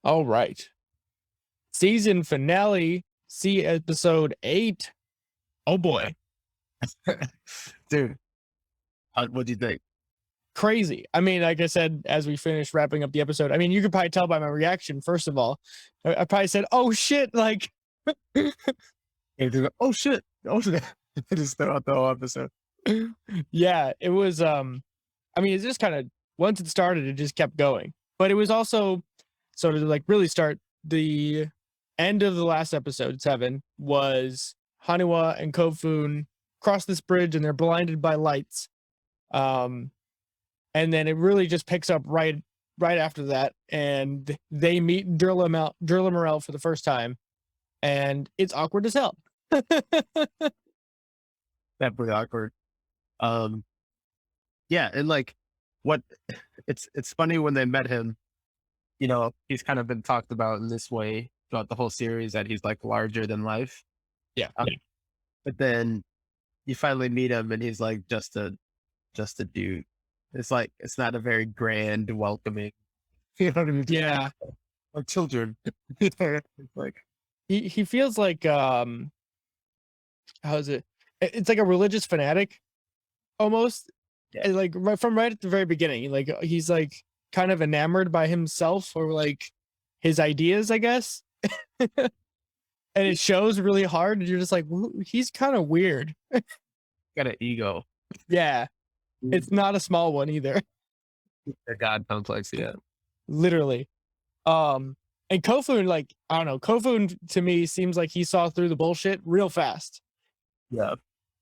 All right. Season finale, see episode 8. Oh boy. Dude, what do you think? Crazy. I mean, like I said, as we finish wrapping up the episode, I mean, you could probably tell by my reaction. First of all, I probably said, "Oh shit!" Like, Oh shit! Oh shit! It just throughout the whole episode. yeah, it was. I mean, it just kind of once it started, it just kept going. But it was also so to like really start the end of the last episode 7 was Haniwa and Kofun cross this bridge and they're blinded by lights. Um, and then it really just picks up right after that, and they meet Jerlamerel for the first time, and it's awkward as hell. Definitely awkward. Um, yeah, and like, what? It's funny when they met him. You know, he's kind of been talked about in this way throughout the whole series that he's like larger than life. Yeah, Yeah. But then you finally meet him, and he's like just a dude. It's like it's not a very grand, welcoming. You know what I mean? yeah. Like children. It's like He feels like how is it? It's like a religious fanatic almost. yeah, And like right at the very beginning, like he's like kind of enamored by himself or like his ideas, I guess. And it shows really hard, and you're just like, he's kind of weird. got an ego. Yeah, it's not a small one either. A god complex. Yeah. Literally. And Kofun, like, I don't know, Kofun to me seems like he saw through the bullshit real fast. Yeah.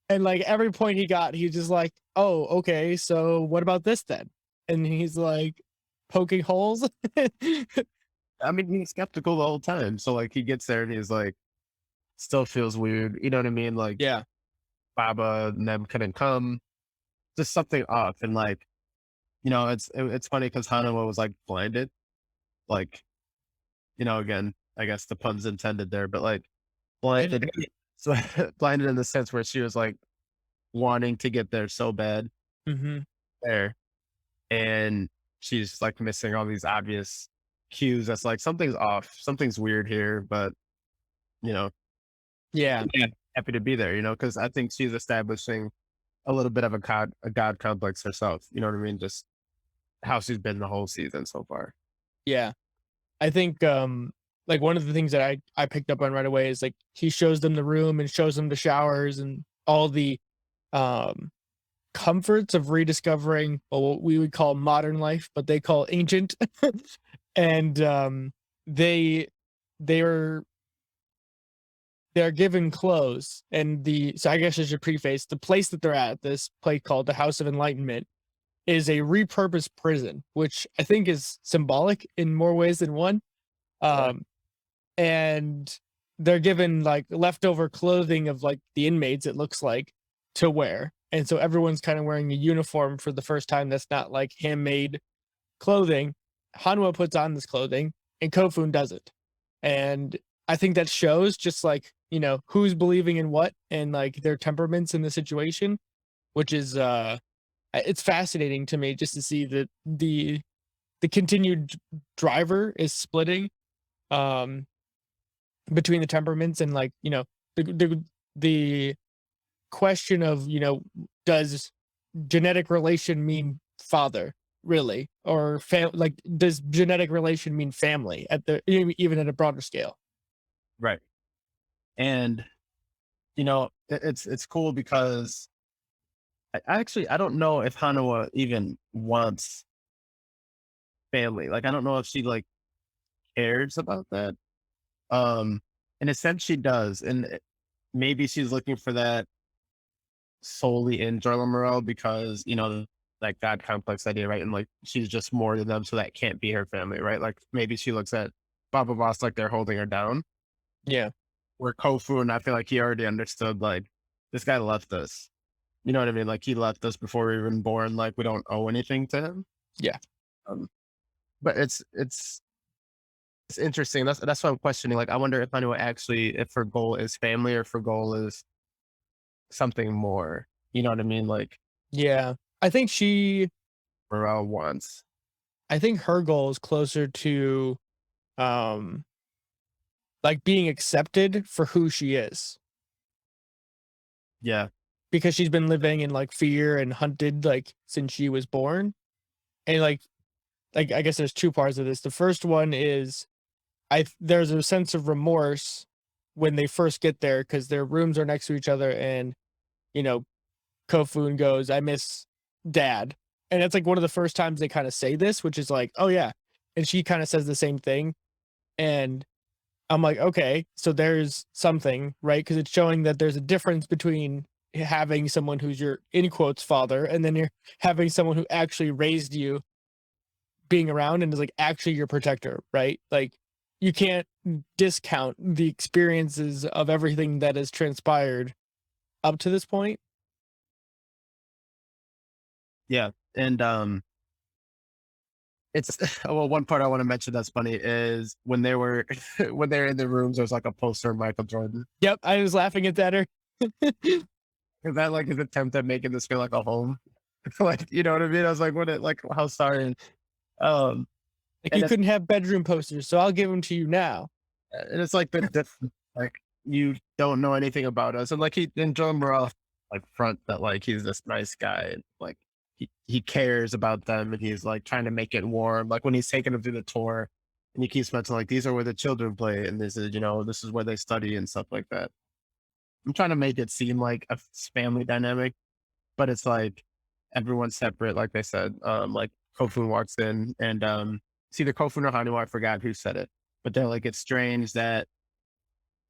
And like every point he got, he's just like, oh, okay, so what about this then? And he's like poking holes. I mean, he's skeptical the whole time. So like he gets there and he's like, still feels weird. You know what I mean? Like Yeah. Baba and them couldn't come. Just something off. And like, you know, it's funny because Hanawa was like blinded. Like, you know, again, I guess the pun's intended there, but like blinded. So blinded in the sense where she was like wanting to get there so bad Mm-hmm. there. And she's like missing all these obvious cues. That's like something's off, something's weird here, but you know, Yeah. yeah, happy to be there, you know, because I think she's establishing a little bit of a god complex herself. You know what I mean? Just how she's been the whole season so far. Yeah. I think like one of the things that I picked up on right away is like he shows them the room and shows them the showers and all the um comforts of rediscovering what we would call modern life, but they call ancient. And they they're they're given clothes, and the so I guess I should preface the place that they're at, this place called the House of Enlightenment, is a repurposed prison, which I think is symbolic in more ways than one. Yeah. Um, and they're given like leftover clothing of like the inmates, it looks like, to wear. And so everyone's kind of wearing a uniform for the first time that's not like handmade clothing. Hanwha puts on this clothing and Kofun doesn't. And I think that shows just like, you know, who's believing in what and like their temperaments in the situation, which is it's fascinating to me just to see that the continued driver is splitting um between the temperaments and like, you know, the question of, you know, does genetic relation mean father really, or like does genetic relation mean family at the even at a broader scale? Right. And you know, it's cool because I don't know if Hanawa even wants family. Like I don't know if she like cares about that. Um, in a sense, she does, and maybe she's looking for that solely in Jerlamerel because you know like that complex idea, right? And like she's just more than them, so that can't be her family, right? Like maybe she looks at Baba Voss like they're holding her down. Yeah. Where Kofu, and I feel like he already understood like this guy left us. You know what I mean? Like he left us before we were even born. Like we don't owe anything to him. Yeah. Um, but it's interesting. That's why I'm questioning. Like I wonder if Anua actually if her goal is family or if her goal is something more. You know what I mean? Like Yeah. I think Morale wants. I think her goal is closer to um like being accepted for who she is, Yeah. because she's been living in like fear and hunted like since she was born. And like I guess there's two parts of this. The first one is there's a sense of remorse when they first get there because their rooms are next to each other, and you know Kofun goes, "I miss dad," and it's like one of the first times they kind of say this, which is like, "Oh yeah," and she kind of says the same thing, and I'm like, okay, so there's something, right? Because it's showing that there's a difference between having someone who's your in quotes father, and then you're having someone who actually raised you, being around and is like actually your protector, right? Like you can't discount the experiences of everything that has transpired up to this point. Yeah. And it's well, one part I want to mention that's funny is when they were when they're in the rooms, there's like a poster of Michael Jordan. Yep, I was laughing at that. Is that like his attempt at making this feel like a home? Like, you know what I mean? I was like, what it like how sorry. Um Like and you it's couldn't have bedroom posters, so I'll give them to you now. like like you don't know anything about us. And like he and John Morrell like front that like he's this nice guy and like he cares about them and he's like trying to make it warm. Like when he's taking them through the tour and he keeps mentioning like these are where the children play and this is, this is where they study and stuff like that. I'm trying to make it seem like a family dynamic, but it's like everyone's separate, like they said. Like Kofun walks in and it's either Kofun or Haniwa, I forgot who said it. But they're like, it's strange that,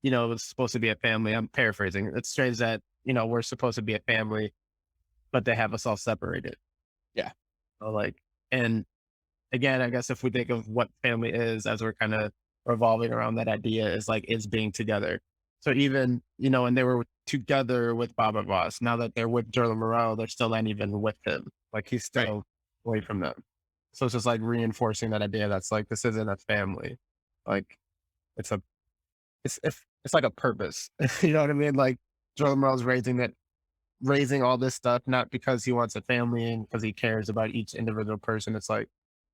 it's supposed to be a family. I'm paraphrasing. It's strange that, we're supposed to be a family, but they have us all separated. Yeah. So like, and again, I guess if we think of what family is as we're kind of revolving around that idea is like is being together. So even, and they were together with Baba Voss. Now that they're with Jerlamerel, they're still not even with him. Like he's Right. still away from them. So it's just like reinforcing that idea that's like this isn't a family. Like it's a it's like a purpose. You know what I mean? Like Jerlamerel's raising all this stuff, not because he wants a family and because he cares about each individual person. It's like,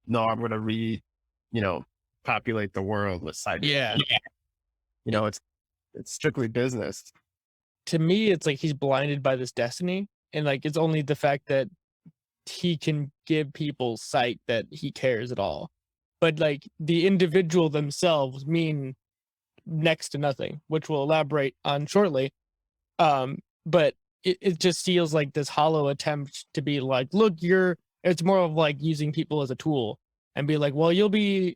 no, I'm gonna you know, populate the world with side. Yeah. It's strictly business. To me, it's like he's blinded by this destiny, and like it's only the fact that he can give people sight that he cares at all. But like the individual themselves mean next to nothing, which we'll elaborate on shortly. But it just feels like this hollow attempt to be like, look, it's more of like using people as a tool and be like, well, you'll be,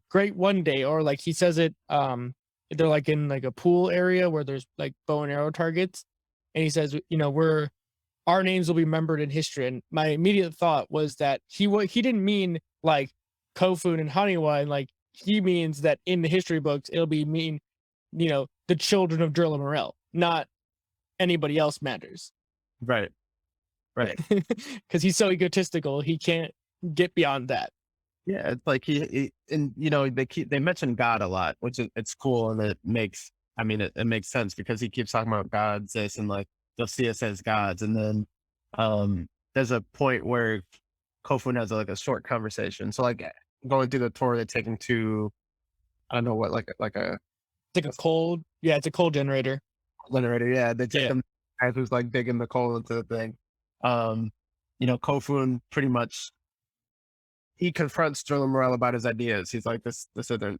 great one day. Or like he says it, they're like in like a pool area where there's like bow and arrow targets. And he says, our names will be remembered in history. And my immediate thought was that he didn't mean like Kofun and Haniwa, and like he means that in the history books it'll be the children of Jerlamerel, not anybody else matters. Right. Right. Because he's so egotistical, he can't get beyond that. Yeah. It's like and they mention God a lot, which it's cool. And it makes sense because he keeps talking about gods, this and like, they'll see us as gods. And then, there's a point where Kofun has like a short conversation. So like going through the tour, they take him to, I don't know what, like a It's like it's a coal generator. generator. Yeah. They take Yeah. him as who's like digging the coal into the thing. Um, Kofun pretty much, he confronts Jerlamerel about his ideas. He's like, this isn't,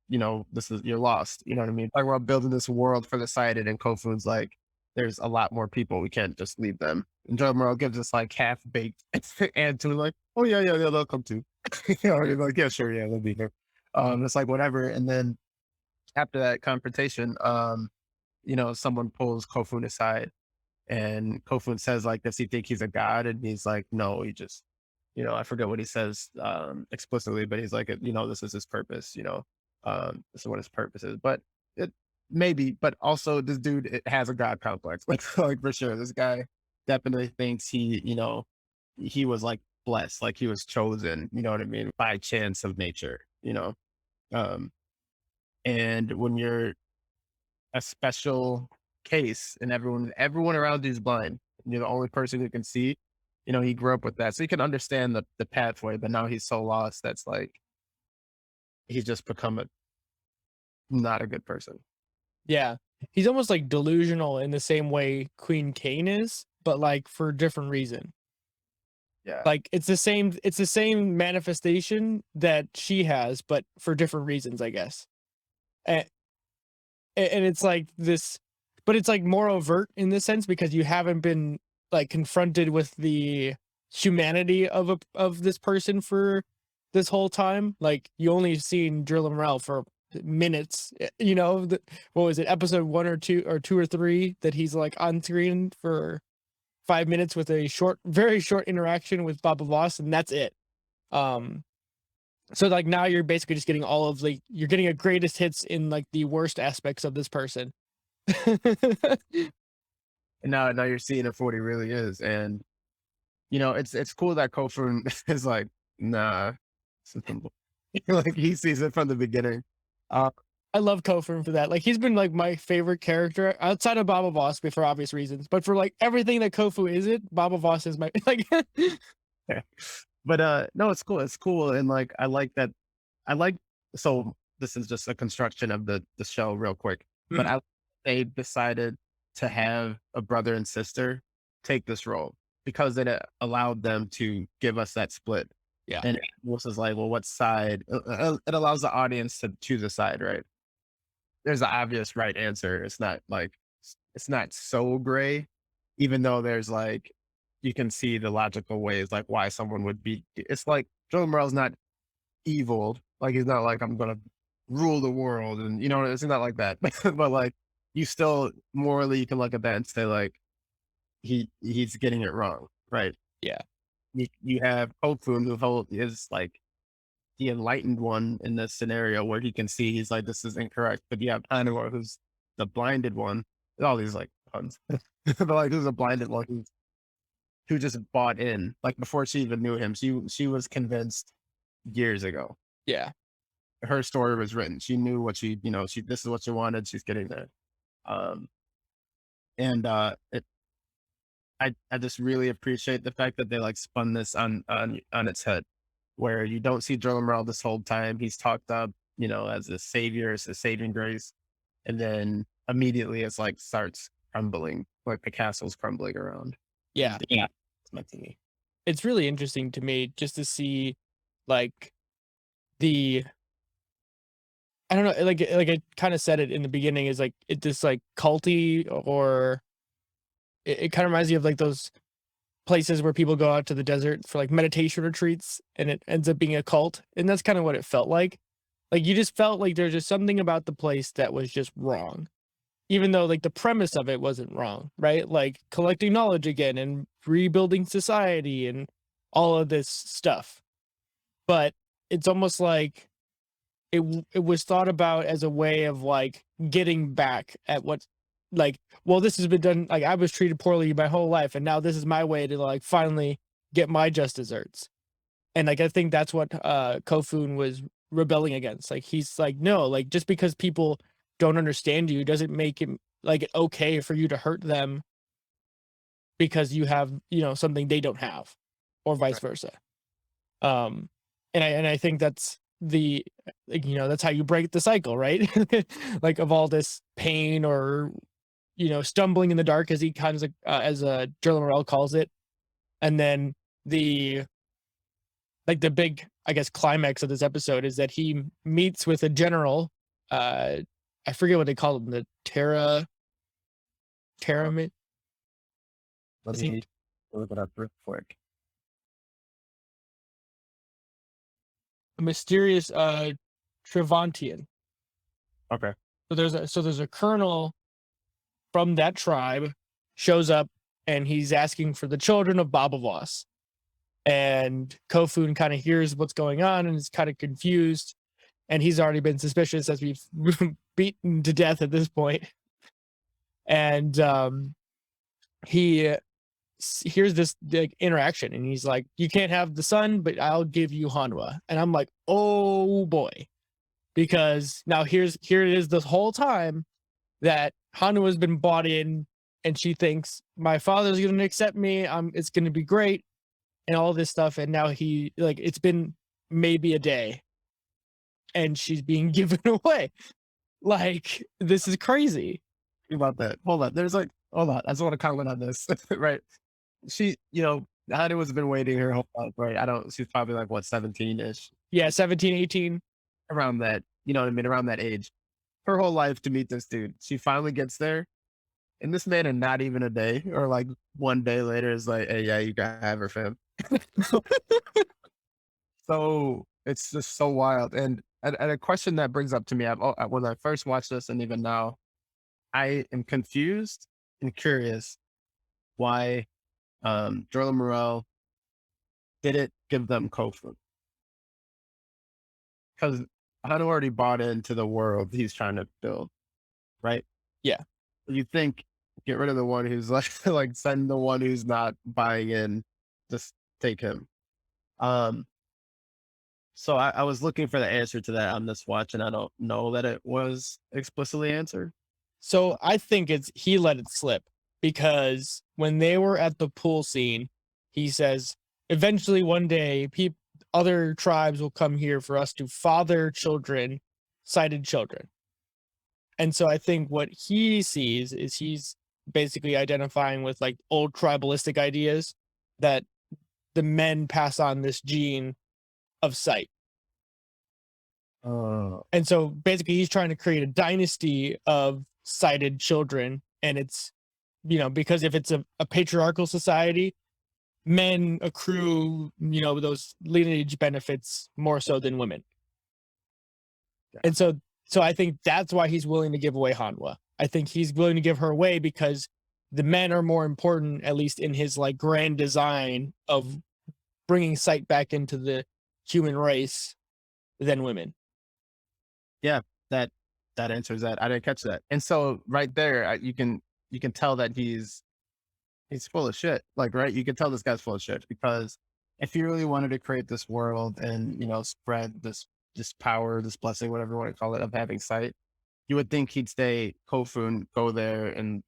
you're lost. You know what I mean? Like we're building this world for the sighted, and Kofun's like, there's a lot more people. We can't just leave them. And Jerlamerel gives us like half baked answer, like, oh yeah, they'll come too. He's like, yeah, sure, yeah, they'll be here. It's like whatever. And then after that confrontation, someone pulls Kofun aside, and Kofun says, like, does he think he's a god? And he's like, no, he just, I forget what he says explicitly, but he's like, this is his purpose, this is what his purpose is. But it maybe, but also this dude has a god complex, like for sure. This guy definitely thinks he was like blessed, like he was chosen, you know what I mean, by chance of nature. Um, and when you're a special case and everyone around you is blind, and you're the only person who can see, he grew up with that. So he can understand the pathway, but now he's so lost that's like he's just become not a good person. Yeah. He's almost like delusional in the same way Queen Kane is, but like for a different reason. Yeah. Like it's the same manifestation that she has, but for different reasons, I guess. And, and it's like this, but it's like more overt in this sense because you haven't been like confronted with the humanity of this person for this whole time. Like you only seen Jerlamerel for minutes, you know, what was it, episode 1 or 2 or 3 that he's like on screen for 5 minutes with a short, very short interaction with Baba Voss, and that's it. Um, so like now you're basically just getting all of like you're getting a greatest hits in like the worst aspects of this person. And now you're seeing it for what he really is. And it's cool that Kofun is like, nah, like he sees it from the beginning. Uh, I love Kofern for that. Like he's been like my favorite character outside of Baba Voss, for obvious reasons. But for like everything that Kofu is, it Baba Voss is my like. yeah. But no, it's cool. It's cool. And like I like that. I like so this is just a construction of the show real quick. But they decided to have a brother and sister take this role because it allowed them to give us that split. Yeah, And Wolf is like, well, what side? It allows the audience to choose a side, right? There's an obvious right answer. It's not like it's not so gray, even though there's like you can see the logical ways like why someone would be. It's like Joe Morel's not evil. Like he's not like I'm gonna rule the world, and it's not like that. But like you still morally you can look at that and say like he's getting it wrong, right? yeah, You have Hopefun who is like the enlightened one in this scenario where he can see he's like, this is incorrect. But you have Haniwa who's the blinded one. All these like puns. But like who's a blinded one who just bought in. Like before she even knew him, she was convinced years ago. yeah. Her story was written. She knew what she this is what she wanted. She's getting there. Um and I just really appreciate the fact that they like spun this on its head, where you don't see Jerlamerel this whole time. He's talked up, as a savior, as a saving grace, and then immediately it's like starts crumbling, like the castle's crumbling around. Yeah. Yeah, it's my thingy. It's really interesting to me just to see like the I don't know, like I kind of said it in the beginning is like it this like culty or it kind of reminds me of like those places where people go out to the desert for like meditation retreats and it ends up being a cult. And that's kind of what it felt like. Like you just felt like there's just something about the place that was just wrong. Even though like the premise of it wasn't wrong, right? Like collecting knowledge again and rebuilding society and all of this stuff. But it's almost like it was thought about as a way of like getting back at what like well this has been done like I was treated poorly my whole life and now this is my way to like finally get my just desserts. And like I think that's what Kofun was rebelling against. Like he's like no, like just because people don't understand you doesn't make it like okay for you to hurt them because you have, something they don't have or vice versa. Um and I think that's the like, that's how you break the cycle, right? Like of all this pain or stumbling in the dark as he kind of as Jerlamerel calls it. And then the like the big, I guess, climax of this episode is that he meets with a general. I forget what they call him, the Terra. Let Is he me look it up real quick. a mysterious Trevantian? Okay. So there's a colonel from that tribe shows up and he's asking for the children of Baba Voss. And Kofun kind of hears what's going on and is kind of confused. And he's already been suspicious as we've beaten to death at this point. And he hears this like, interaction and he's like, you can't have the son, but I'll give you Hanwa. And I'm like, oh boy. Because now here it is this whole time that Hanwa has been bought in and she thinks my father's going to accept me. It's going to be great and all this stuff. And now he like, it's been maybe a day and she's being given away. Like, this is crazy. Think about that. Hold on. Hold on. I just want to comment on this. Right. She, Haniwa's been waiting her whole life, right? She's probably like what, 17 ish, Yeah, 17, 18. around that, you know what I mean? Around that age. Her whole life to meet this dude. She finally gets there. And this man in not even a day or like one day later is like, hey, yeah, you gotta have her, fam. So it's just so wild. And a question that brings up to me, when I first watched this and even now, I am confused and curious why Jerlamerel didn't give them Kofu. Because I'd already bought into the world he's trying to build, right? Yeah. You think get rid of the one who's like like send the one who's not buying in, just take him. Um so I was looking for the answer to that on this watch, and I don't know that it was explicitly answered. So I think he let it slip because when they were at the pool scene, he says, eventually one day, other tribes will come here for us to father children, sighted children. And so I think what he sees is he's basically identifying with like old tribalistic ideas that the men pass on this gene of sight. Oh, And so basically he's trying to create a dynasty of sighted children. And it's, because if it's a patriarchal society, men accrue, those lineage benefits more so than women. yeah. And so I think that's why he's willing to give away Hanwha. I think he's willing to give her away because the men are more important, at least in his like grand design of bringing sight back into the human race than women. Yeah, that answers that. I didn't catch that. And so right there, you can tell that he's full of shit. Like, right, you can tell this guy's full of shit because if he really wanted to create this world and spread this power, this blessing, whatever you want to call it, of having sight, you would think he'd stay Kofun, go there, and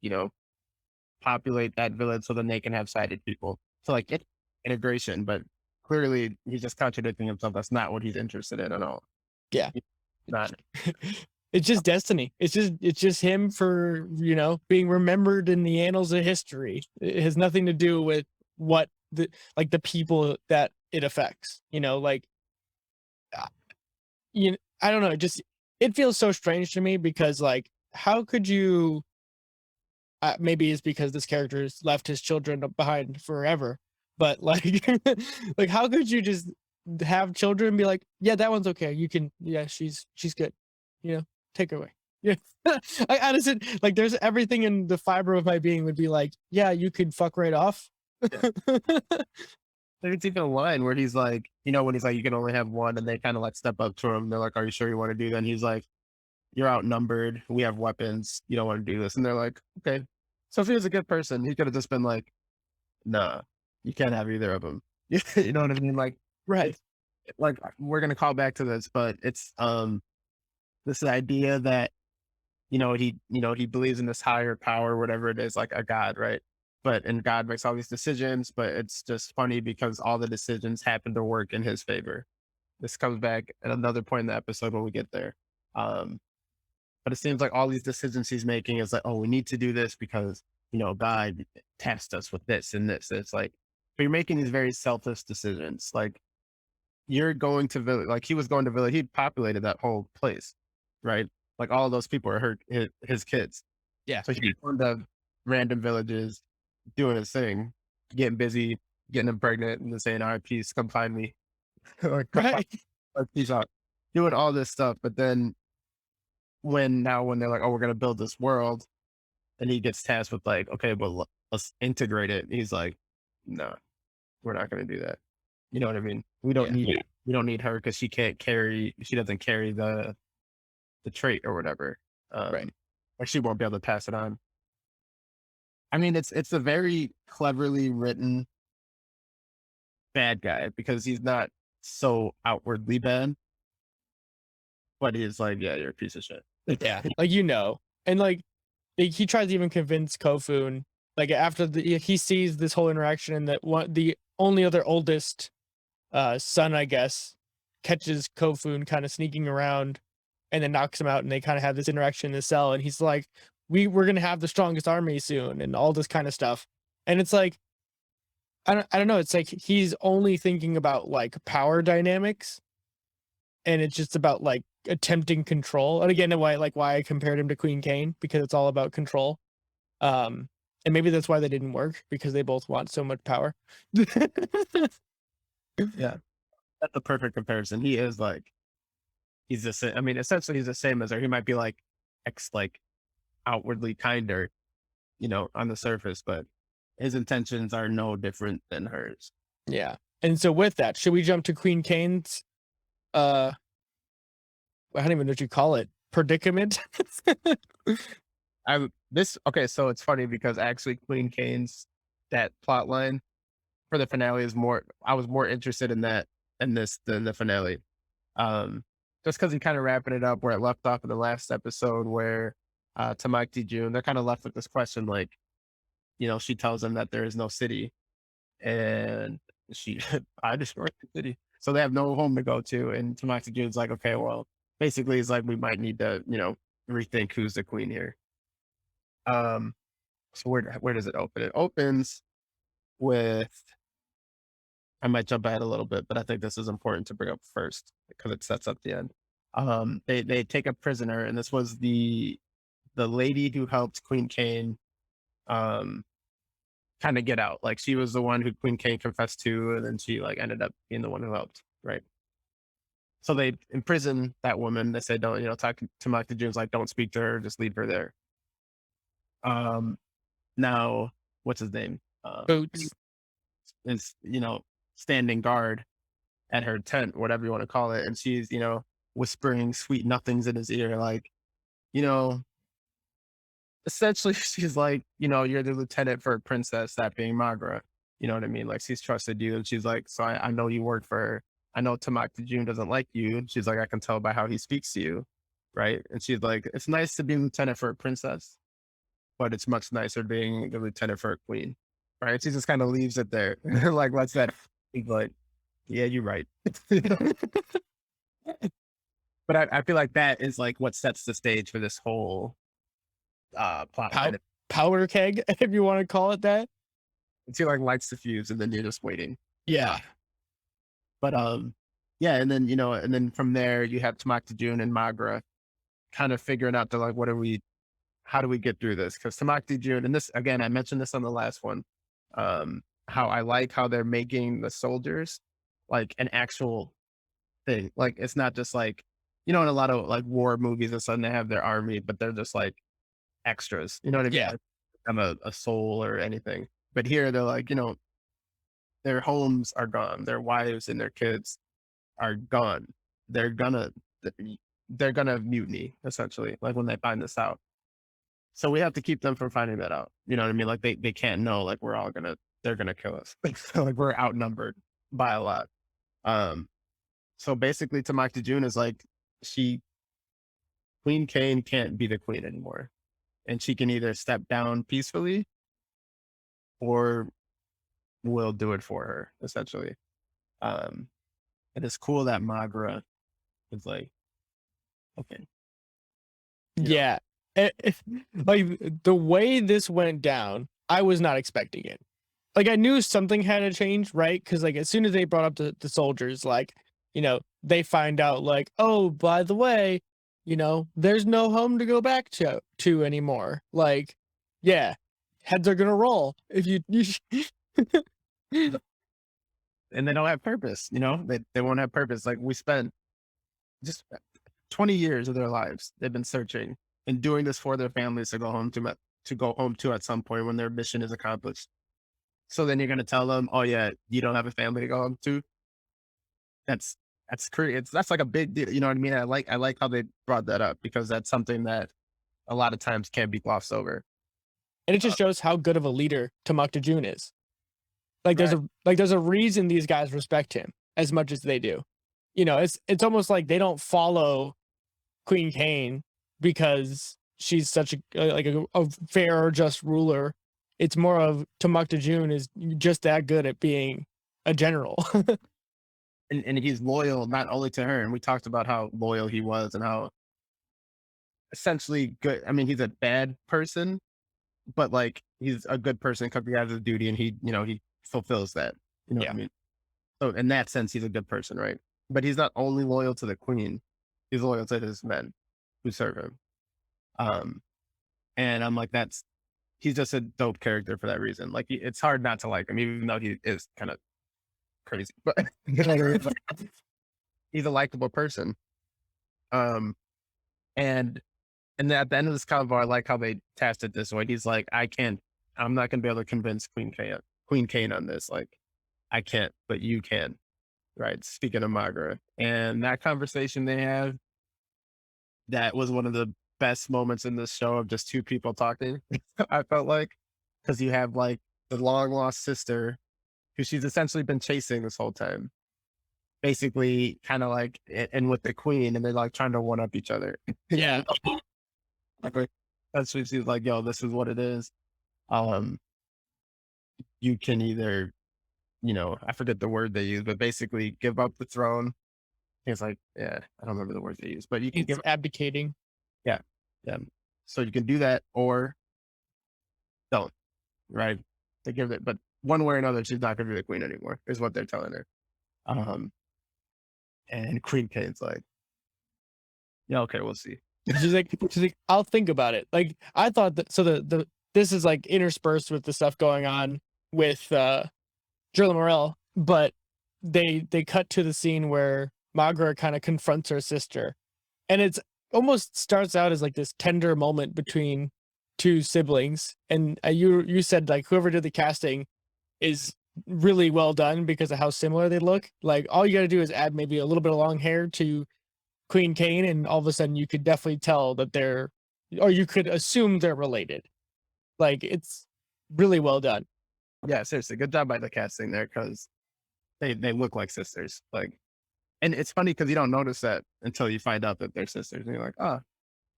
populate that village so then they can have sighted people. So like integration, but clearly he's just contradicting himself. That's not what he's interested in at all. Yeah. Not. It's just destiny. It's just him for, being remembered in the annals of history. It has nothing to do with what the people that it affects, like, uh, I don't know. It feels so strange to me because like, how could you, maybe it's because this character has left his children behind forever, but like, like how could you just have children and be like, yeah, that one's okay. You can, yeah, she's good. Take her away. Yeah. I honestly, like, there's everything in the fiber of my being would be like, yeah, you could fuck right off. There's even a line where he's like, when he's like, you can only have one, and they kind of like step up to him. They're like, are you sure you want to do that? And he's like, you're outnumbered. We have weapons. You don't want to do this. And they're like, okay. So if he was a good person, he could have just been like, nah, you can't have either of them. You know what I mean? Like, Right. it's like we're gonna call back to this, but it's this idea that he believes in this higher power, whatever it is, like a god, right? But and God makes all these decisions, but it's just funny because all the decisions happen to work in his favor. This comes back at another point in the episode when we get there. Um, but it seems like all these decisions he's making is like, oh, we need to do this because God tasked us with this and this. It's like, but you're making these very selfish decisions. Like you're going to village, like he was going to village, he populated that whole place, right? Like all of those people are his kids. Yeah. So he's going to random villages, doing his thing, getting busy, getting them pregnant, and then saying, "All right, peace, come find me," or Right. peace out, doing all this stuff. But then when they're like, "Oh, we're gonna build this world," and he gets tasked with like, "Okay, well, let's integrate it." He's like, "No, we're not gonna do that." You know what I mean? Yeah. We don't need her because she doesn't carry the trait or whatever. Right. Or she won't be able to pass it on. I mean, it's a very cleverly written bad guy because he's not so outwardly bad, but he's like, yeah, you're a piece of shit. Yeah. Like, and like, he tries to even convince Kofun, like after he sees this whole interaction and that the only other oldest son, I guess, catches Kofun kind of sneaking around and then knocks him out, and they kind of have this interaction in the cell, and he's like, we're gonna have the strongest army soon, and all this kind of stuff. And it's like, I don't know, it's like he's only thinking about like power dynamics, and it's just about like attempting control. And again, why I compared him to Queen Kane, because it's all about control. And maybe that's why they didn't work, because they both want so much power. Yeah, that's the perfect comparison. He is like, he's the same. I mean, essentially, he's the same as her. He might be like like outwardly kinder, on the surface, but his intentions are no different than hers. Yeah. And so with that, should we jump to Queen Kane's I don't even know what you call it, predicament? Okay, so it's funny because actually Queen Kane's that plot line for the finale is more. I was more interested in that in this than the finale. Just because he kind of wrapping it up where it left off in the last episode, where Tamaki June, they're kind of left with this question, like, she tells them that there is no city, and she I destroyed the city, so they have no home to go to, and Tamaki June's like, okay, well, basically, it's like we might need to, rethink who's the queen here. So where does it open? It opens with, I might jump ahead a little bit, but I think this is important to bring up first because it sets up the end. They take a prisoner, and this was the lady who helped Queen Kane kind of get out. Like, she was the one who Queen Kane confessed to, and then she like ended up being the one who helped, right? So they imprison that woman. They say, don't, talk to Mike the June's like, don't speak to her, just leave her there. Now, what's his name? Boots. Is, standing guard at her tent, whatever you want to call it. And she's, whispering sweet nothings in his ear, like, you know, essentially she's like, you're the lieutenant for a princess, that being Magra. You know what I mean? Like, she's trusted you. And she's like, so I know you work for her. I know Tamaki June doesn't like you. And she's like, I can tell by how he speaks to you. Right. And she's like, it's nice to be lieutenant for a princess, but it's much nicer being the lieutenant for a queen. Right. She just kind of leaves it there. Like, what's that? He's like, yeah, you're right. But I feel like that is like what sets the stage for this whole plot line. Powder keg, if you want to call it that. She like lights the fuse, and then you're just waiting. Yeah. But yeah, and then and then from there you have Tamaki June and Magra kind of figuring out the like, how do we get through this? Because Tamaki June, and this again, I mentioned this on the last one, how I like how they're making the soldiers like an actual thing. Like, it's not just like, in a lot of like war movies and sudden they have their army, but they're just like extras. You know what I mean? Yeah. Like, I'm a soul or anything. But here they're like, their homes are gone, their wives and their kids are gone. They're gonna mutiny, essentially, like when they find this out. So we have to keep them from finding that out. You know what I mean? Like, they can't know, like, they're gonna kill us. So like, we're outnumbered by a lot. So basically Tamaki June is like, Queen Kane can't be the queen anymore. And she can either step down peacefully or we'll do it for her, essentially. And it's cool that Magra is like, okay. Yeah. Like, the way this went down, I was not expecting it. Like, I knew something had to change, right? Because like, as soon as they brought up the soldiers, like, they find out like, oh, by the way, there's no home to go back to anymore. Like, yeah, heads are gonna roll if you And they don't have purpose, they won't have purpose. Like, we spent just 20 years of their lives. They've been searching and doing this for their families to go home to at some point when their mission is accomplished. So then you're going to tell them, oh yeah, you don't have a family to go home to. That's crazy. That's like a big deal. You know what I mean? I like how they brought that up, because that's something that a lot of times can be glossed over. And it just shows how good of a leader Tamaki June is. Like, Right. there's a reason these guys respect him as much as they do. It's almost like they don't follow Queen Kane because she's such a fair or just ruler. It's more of Tamaki June is just that good at being a general. And he's loyal not only to her, and we talked about how loyal he was and how essentially good. I mean, he's a bad person, but like he's a good person because he has a duty and he fulfills that. You know what I Yeah. mean? So in that sense, he's a good person, right? But he's not only loyal to the queen; he's loyal to his men who serve him. Um, and I'm like, he's just a dope character for that reason. Like, it's hard not to like him, even though he is kind of crazy. But he's a likable person. Um, and at the end of this convo, I like how they cast it this way. He's like, I'm not going to be able to convince Queen Kane on this. Like, I can't, but you can. Right. Speaking of Margaret, and that conversation they have, that was one of the best moments in this show of just two people talking. I felt like, because you have like the long lost sister who she's essentially been chasing this whole time, basically, kind of like, and with the queen, and they're like trying to one up each other. Yeah. Like, that's what she's like, yo, this is what it is. Um, you can either, I forget the word they use, but basically give up the throne. It's like, yeah, I don't remember the words they use, but you can It's give, abdicating. yeah, yeah. So you can do that or don't, right? They give it, but one way or another, she's not going to be the queen anymore, is what they're telling her. Um, and Queen Kane's like, yeah, okay, we'll see. She's like, I'll think about it. Like I thought that so the this is like interspersed with the stuff going on with Jerlamerel, but they cut to the scene where Magra kind of confronts her sister. And it's almost starts out as like this tender moment between two siblings. And you said like whoever did the casting is really well done because of how similar they look. Like all you got to do is add maybe a little bit of long hair to Queen Kane, and all of a sudden you could definitely tell that or you could assume they're related. Like it's really well done. Yeah, seriously, good job by the casting there because they look like sisters. Like, and it's funny because you don't notice that until you find out that they're sisters, and you're like, oh,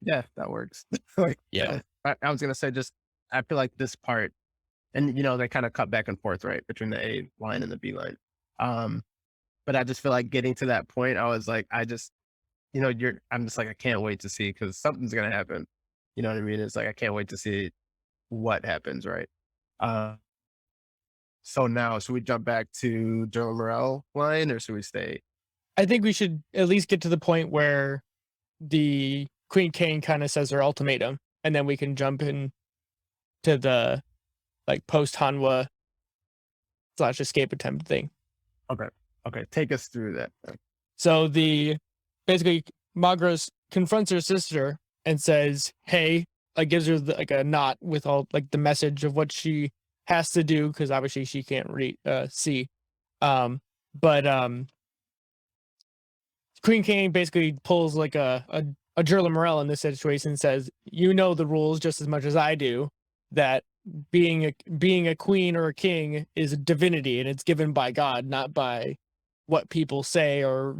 yeah, that works. Like, Yeah. I was gonna say, just I feel like this part, and they kind of cut back and forth, right, between the A line and the B line. Um, but I just feel like getting to that point, I was like, I'm just like, I can't wait to see because something's gonna happen. You know what I mean? It's like I can't wait to see what happens, right? Uh, so now should we jump back to Joe Morel line or should we stay? I think we should at least get to the point where the Queen Kane kind of says her ultimatum, and then we can jump in to the like post Hanwa / escape attempt thing. Okay, okay, take us through that. So the basically Magros confronts her sister and says, "Hey," like gives her like a knot with all like the message of what she has to do because obviously she can't see. Um, but Queen Kane basically pulls like a Jerlamerel in this situation and says, "You know the rules just as much as I do. That being a queen or a king is a divinity, and it's given by God, not by what people say or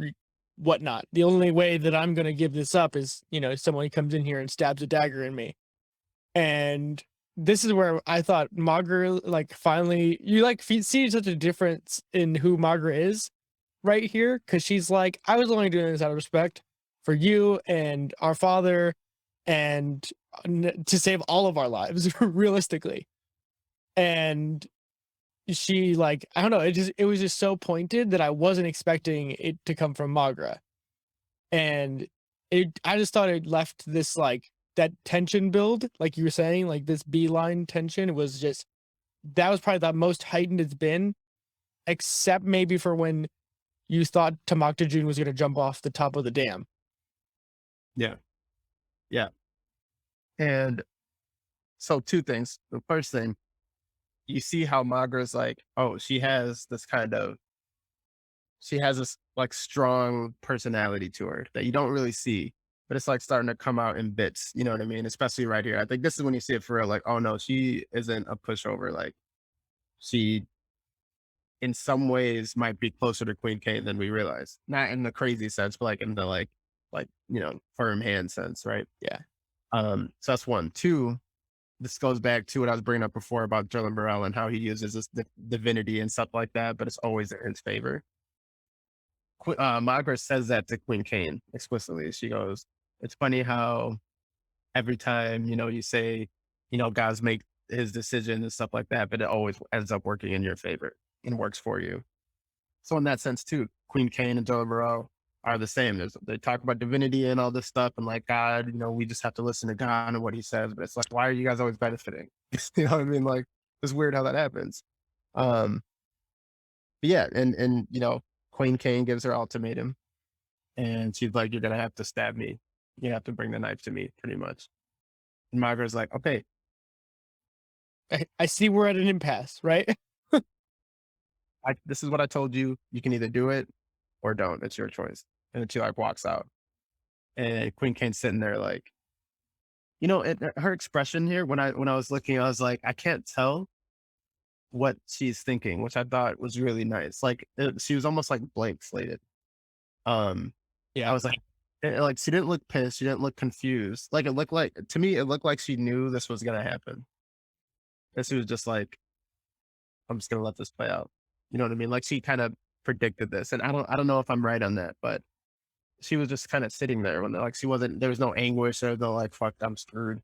whatnot. The only way that I'm going to give this up is, someone comes in here and stabs a dagger in me." And this is where I thought Magra, like, finally, you like see such a difference in who Magra is right here, because she's like, I was only doing this out of respect for you and our father and to save all of our lives realistically. And she, like, I don't know, it was just so pointed that I wasn't expecting it to come from Magra. And I just thought it left this like that tension build, like you were saying, like this beeline tension. It was just that was probably the most heightened it's been, except maybe for when you thought Tamaktajun was going to jump off the top of the dam. Yeah, yeah. And so two things. The first thing, you see how Magra's like, oh, she has this like strong personality to her that you don't really see, but it's like starting to come out in bits. You know what I mean? Especially right here. I think this is when you see it for real. Like, oh no, she isn't a pushover. Like, she in some ways might be closer to Queen Kate than we realize. Not in the crazy sense, but like in the like firm hand sense, right? Yeah. So that's one. Two, this goes back to what I was bringing up before about Jerlamerel and how he uses this divinity and stuff like that, but it's always in his favor. Margaret says that to Queen Kane explicitly. She goes, "It's funny how every time, you say, God's make his decision and stuff like that, but it always ends up working in your favor and works for you. So in that sense too, Queen Kane and Jerlamerel are the same. They talk about divinity and all this stuff and like God, we just have to listen to God and what he says. But it's like, why are you guys always benefiting? You know what I mean? Like, it's weird how that happens. Um, but yeah, and Queen Kane gives her ultimatum and she's like, you're gonna have to stab me. You have to bring the knife to me, pretty much. And Margaret's like, okay, I see we're at an impasse, right? this is what I told you. You can either do it or don't. It's your choice. And then she like walks out. And Queen Kane's sitting there like, her expression here when I was looking, I was like, I can't tell what she's thinking, which I thought was really nice. Like she was almost like blank slated. I Yeah. was like, like she didn't look pissed, she didn't look confused. Like it looked like to me, it looked like she knew this was gonna happen. And she was just like, I'm just gonna let this play out. You know what I mean? Like she kind of predicted this. And I don't know if I'm right on that, but she was just kind of sitting there when like she wasn't there was no anguish or no like fuck, I'm screwed.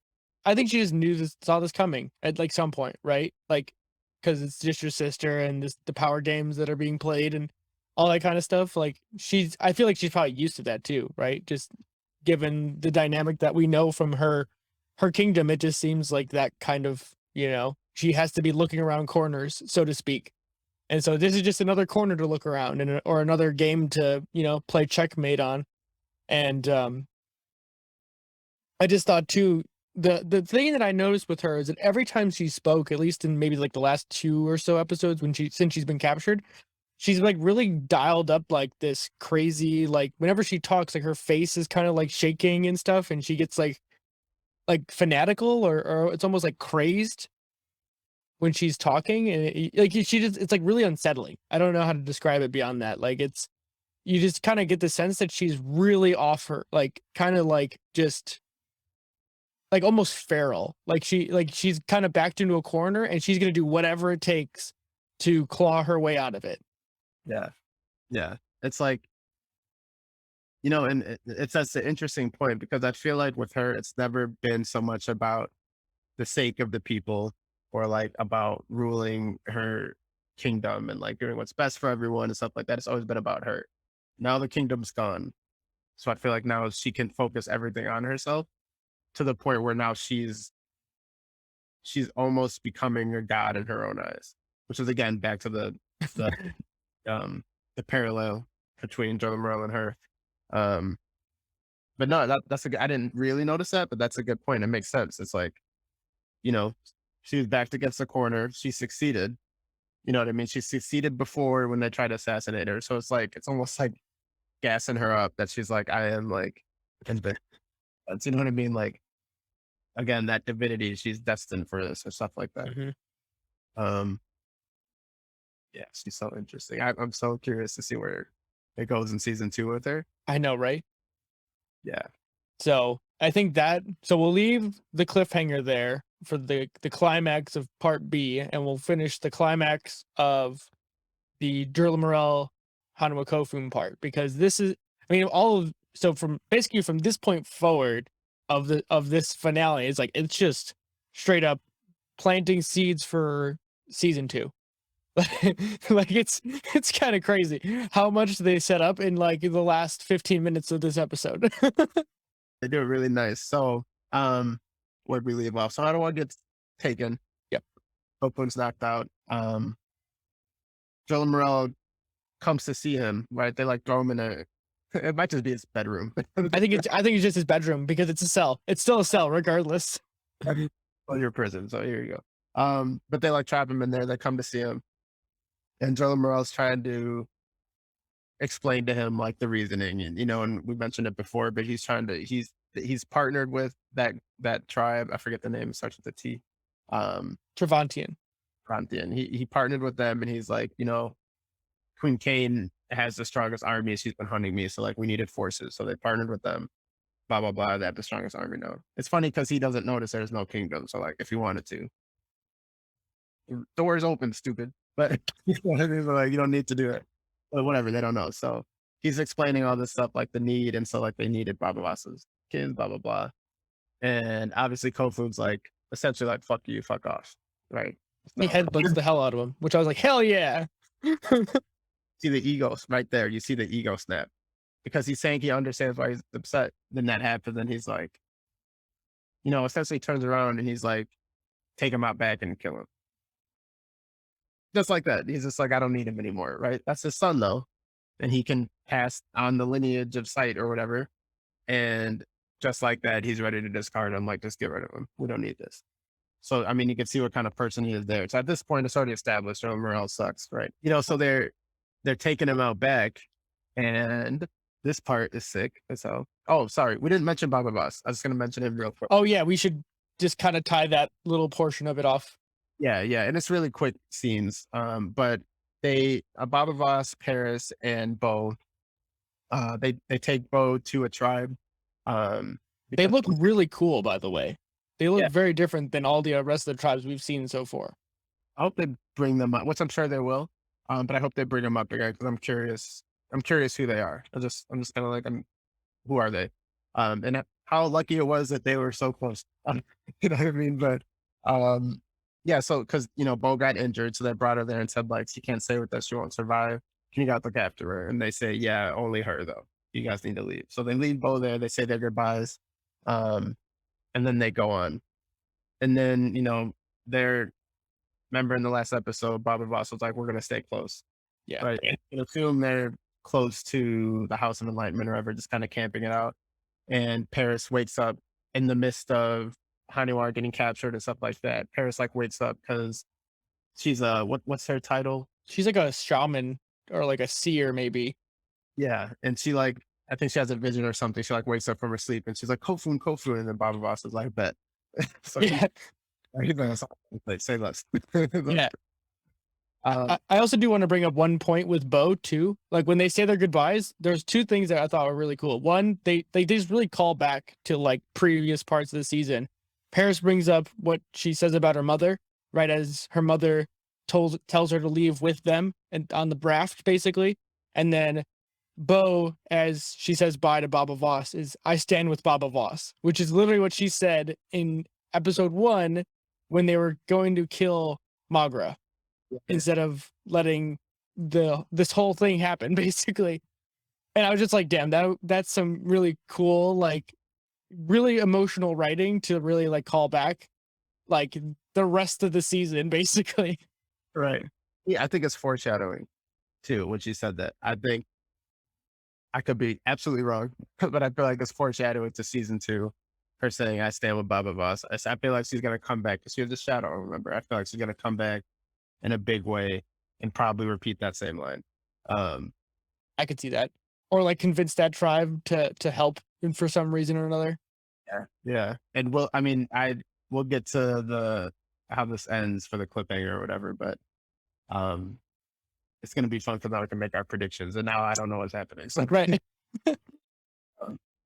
I think she just knew saw this coming at like some point, right? Like, because it's just your sister and the power games that are being played and all that kind of stuff. Like I feel like she's probably used to that too, right? Just given the dynamic that we know from her kingdom, it just seems like that kind of, she has to be looking around corners, so to speak. And so this is just another corner to look around and or another game to, play checkmate on. And I just thought too, the thing that I noticed with her is that every time she spoke, at least in maybe like the last 2 or so episodes since she's been captured, she's like really dialed up like this crazy, like whenever she talks, like her face is kind of like shaking and stuff, and she gets like fanatical or it's almost like crazed when she's talking, and like she just it's like really unsettling. I don't know how to describe it beyond that. Like you just kind of get the sense that she's really off her, like kind of like just like almost feral. She's kind of backed into a corner and she's gonna do whatever it takes to claw her way out of it. Yeah. Yeah. It's like, and it's that's an interesting point because I feel like with her, it's never been so much about the sake of the people or like about ruling her kingdom and like doing what's best for everyone and stuff like that. It's always been about her. Now the kingdom's gone. So I feel like now she can focus everything on herself to the point where now she's almost becoming a god in her own eyes, which is again back to the um the parallel between Jerlamerel and her. Um but no, that's a good, I didn't really notice that, but that's a good point. It makes sense. It's like, you know, she was backed against the corner. She succeeded. You know what I mean? She succeeded before when they tried to assassinate her. So it's like, it's almost like gassing her up that she's like, I am like, invincible. You know what I mean? Like, again, that divinity, she's destined for this or stuff like that. Mhm. Um, yeah, she's so interesting. I'm so curious to see where it goes in season 2 with her. I know, right? Yeah. So I think so we'll leave the cliffhanger there for the climax of part B, and we'll finish the climax of the Jerlamerel Haniwa Kofun part, because this is, I mean, from basically from this point forward of this finale, it's just straight up planting seeds for season 2. Like it's kind of crazy how much they set up in like the last 15 minutes of this episode. They do it really nice. So, where'd we leave off? So I don't want to get taken. Yep. Open's knocked out. Jerlamerel comes to see him, right? They like throw him in a, it might just be his bedroom. I think it's just his bedroom because it's a cell. It's still a cell regardless. Well, your prison. So here you go. But they like trap him in there. They come to see him. And Jerlamerel's trying to explain to him like the reasoning and and we mentioned it before, but he's partnered with that tribe. I forget the name, it starts with a T. Travantian. Frontian. He partnered with them and he's like, Queen Kane has the strongest army. She's been hunting me. So like we needed forces. So they partnered with them. Blah blah blah. They have the strongest army now. It's funny because he doesn't notice there's no kingdom. So like if he wanted to, doors open, stupid. But like you don't need to do it. But whatever, they don't know. So he's explaining all this stuff like the need, and so like they needed blah blah blah. So kids, blah blah blah. And obviously Kofu's like essentially like fuck you, fuck off. Right. He So headbutts the hell out of him, which I was like, hell yeah. see the ego right there. You see the ego snap because he's saying he understands why he's upset. Then that happens, and he's like, essentially turns around and he's like, take him out back and kill him. Just like that. He's just like, I don't need him anymore. Right. That's his son though. And he can pass on the lineage of sight or whatever. And just like that, he's ready to discard him. Like, just get rid of him. We don't need this. So, I mean, you can see what kind of person he is there. So at this point, it's already established Jerlamerel sucks, right? So they're taking him out back, and this part is sick. So, oh, sorry, we didn't mention Baba Voss. I was going to mention him real quick. Oh yeah, we should just kind of tie that little portion of it off. Yeah, yeah, and it's really quick scenes. But Baba Voss, Paris, and Bo, they take Bo to a tribe. They Because look really cool, by the way. They look yeah, very different than all the rest of the tribes we've seen so far. I hope they bring them up, which I'm sure they will. But I hope they bring them up again because I'm curious. I'm curious who they are. I'm just kind of like, who are they? And how lucky it was that they were so close. You know what I mean? But yeah. So because Bo got injured, so they brought her there and said like, she can't stay with us. She won't survive. Can you guys look after her? And they say, yeah, only her though. You guys need to leave. So they leave Bo there. They say their goodbyes, and then they go on. And then they're remember in the last episode, Bob and Voss was like, we're going to stay close. Yeah. Right. And you assume they're close to the House of Enlightenment or whatever, just kind of camping it out. And Paris wakes up in the midst of Haniwa getting captured and stuff like that. Paris like wakes up because she's what's her title? She's like a shaman or like a seer, maybe. Yeah. And she like, I think she has a vision or something. She like wakes up from her sleep and she's like, Kofu, Kofu. And then Bob and Voss is like, bet. So Yeah. he's like, say less. Yeah. I also do want to bring up one point with Bo too. Like when they say their goodbyes, there's two things that I thought were really cool. One, they just really call back to like previous parts of the season. Paris brings up what she says about her mother, right as her mother tells her to leave with them and on the raft, basically. And then Bo, as she says bye to Baba Voss, is I stand with Baba Voss, which is literally what she said in episode 1 when they were going to kill Magra instead of letting this whole thing happen, basically. And I was just like, damn, that's some really cool, like really emotional writing to really like call back like the rest of the season, basically. Right. Yeah, I think it's foreshadowing too when she said that. I think I could be absolutely wrong, but I feel like it's foreshadowing to season 2. Her saying, I stand with Baba Voss. I feel like she's going to come back because she was a shadow, remember? I feel like she's going to come back in a big way and probably repeat that same line. I could see that. Or like convince that tribe to help him for some reason or another. Yeah. Yeah. And we'll get to how this ends for the cliffhanger or whatever, but it's going to be fun because now we can make our predictions. And now I don't know what's happening. So Right.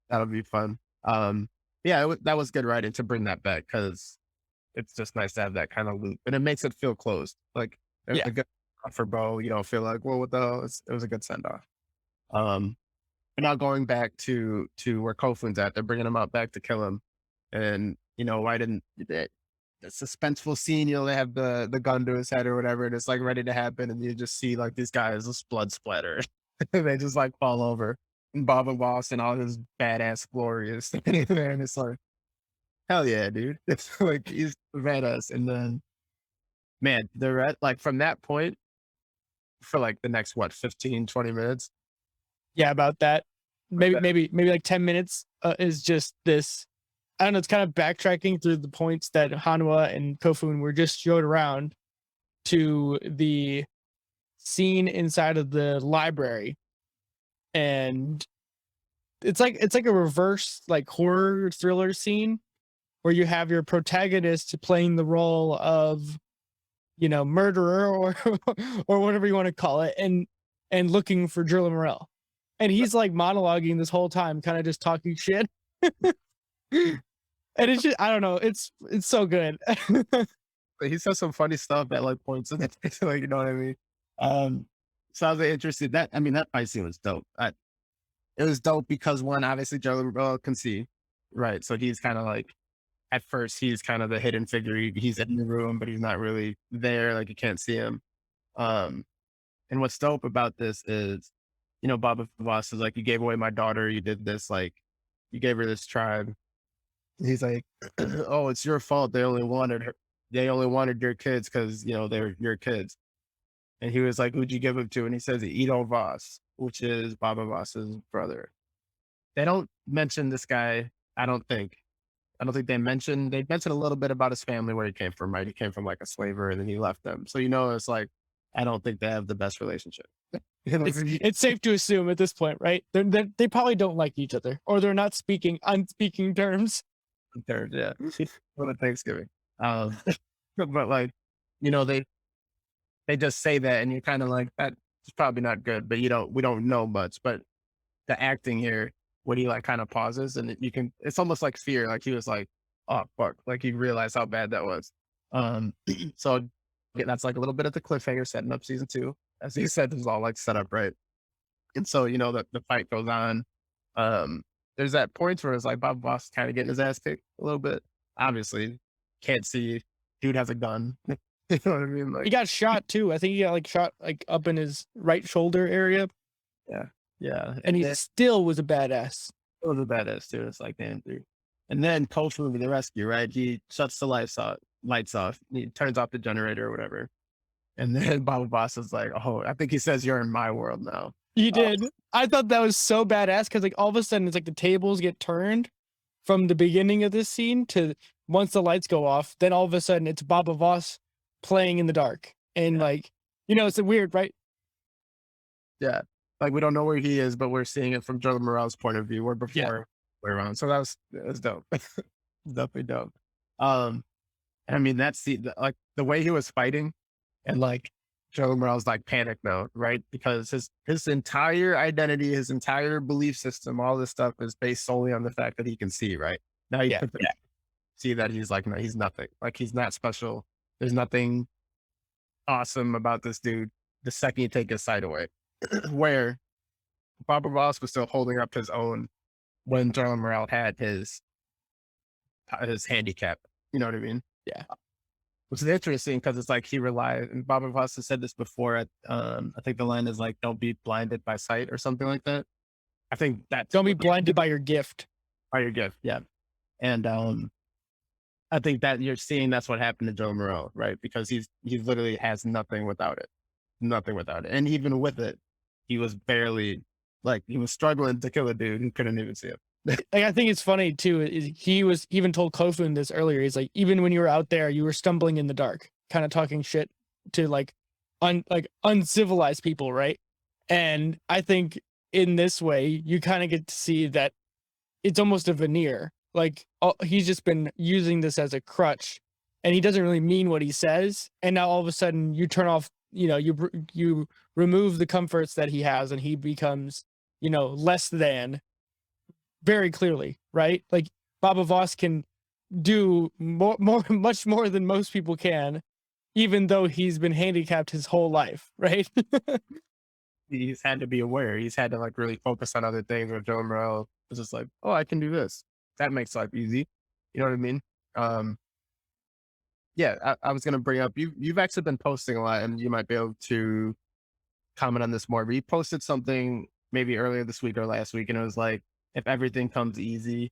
that'll be fun. Yeah, that was good writing to bring that back because it's just nice to have that kind of loop and it makes it feel closed. Like it was Yeah. a good for Bo. You don't feel like, well, what the hell? It was a good send off. But now going back to where Kofun's at, they're bringing him out back to kill him. And, why didn't the suspenseful scene, they have the gun to his head or whatever, and it's like ready to happen. And you just see like these guys, just blood splatter. They just like fall over. And Bob and Voss and all his badass glory is standing there. And it's like, hell yeah, dude. It's like he's badass. And then, man, they're at like from that point for like the next, 15, 20 minutes. Yeah, about that. Maybe like 10 minutes is just this. I don't know. It's kind of backtracking through the points that Hanwha and Kofun were just showed around to the scene inside of the library, and it's like a reverse like horror thriller scene where you have your protagonist playing the role of murderer or or whatever you want to call it, and looking for Jerlamerel. And he's like monologuing this whole time, kind of just talking shit. And it's just, I don't know, it's so good. He says some funny stuff at like points in it, like, you know what I mean? So I was interested that fight scene was dope. It was dope because one, obviously Jerlamerel can see, right? So he's kind of like at first he's kind of the hidden figure. He's in the room, but he's not really there. Like you can't see him. Um, and what's dope about this is, Baba Voss is like, you gave away my daughter. You did this, like, you gave her this tribe. He's like, oh, it's your fault. They only wanted her. They only wanted your kids because, they're your kids. And he was like, who'd you give them to? And he says, Edo Voss, which is Baba Voss's brother. They don't mention this guy. I don't think. They mentioned a little bit about his family, where he came from, right? He came from like a slaver and then he left them. So, it's like, I don't think they have the best relationship. It's safe to assume at this point, right? They probably don't like each other, or they're not speaking on speaking terms. Yeah. What a Thanksgiving. But like, they just say that and you're kind of like, that's probably not good, but we don't know much. But the acting here, when he like kind of pauses and it's almost like fear. Like he was like, oh fuck. Like he realized how bad that was. So yeah, that's like a little bit of the cliffhanger setting up season 2. As you said, this is all like set up, right? And so, the fight goes on. There's that point where it's like Bob Boss kind of getting his ass kicked a little bit. Obviously, can't see. Dude has a gun. You know what I mean? He Like, got shot too. I think he got like shot like up in his right shoulder area, yeah, yeah. and he then still was a badass. it was a badass too. It's like, damn, dude. And then Kofu to the rescue, right? He shuts the lights off. He turns off the generator or whatever. And then Baba Boss is like, oh, I think he says you're in my world now. He Uh, did. I thought that was so badass because like all of a sudden it's like the tables get turned from the beginning of this scene to once the lights go off. Then all of a sudden it's Baba Voss playing in the dark, and yeah. like it's weird, right? Yeah. Like we don't know where he is, but we're seeing it from Jerlamerel's point of view, where Yeah. before we're around. So that was dope. Definitely dope. Um, and I mean that's like the way he was fighting, and like Jerlamerel's like panic mode, right? Because his entire identity, his entire belief system, all this stuff is based solely on the fact that he can see, right? Now you Yeah. can see that he's like, no, he's nothing. Like he's not special. There's nothing awesome about this dude the second you take his sight away. Where Baba Ross was still holding up his own when Jerlamerel had his handicap. You know what I mean? Yeah. Which is interesting because it's like he relied, and Baba Ross has said this before. I think the line is like, "Don't be blinded by sight" or something like that. I think that's Don't be blinded by your gift. by your gift. Yeah, and I think that you're seeing that's what happened to Joe Moreau, right? Because he literally has nothing without it, and even with it, he was barely like he was struggling to kill a dude who couldn't even see him. Like I think it's funny too. Is he was even told Kofun this earlier. He's like, even when you were out there, you were stumbling in the dark, kind of talking shit to like uncivilized people, right? And I think in this way, you kind of get to see that it's almost a veneer. Like he's just been using this as a crutch, and he doesn't really mean what he says. And now all of a sudden, you turn off. You remove the comforts that he has, and he becomes less than very clearly, right? Like Baba Voss can do much more than most people can, even though he's been handicapped his whole life, right? He's had to be aware. He's had to like really focus on other things. Where Joe Morel was just like, "Oh, I can do this. That makes life easy." You know what I mean? Um, yeah, I was gonna bring up you've actually been posting a lot, and you might be able to comment on this more. But you posted something maybe earlier this week or last week, and it was like, if everything comes easy,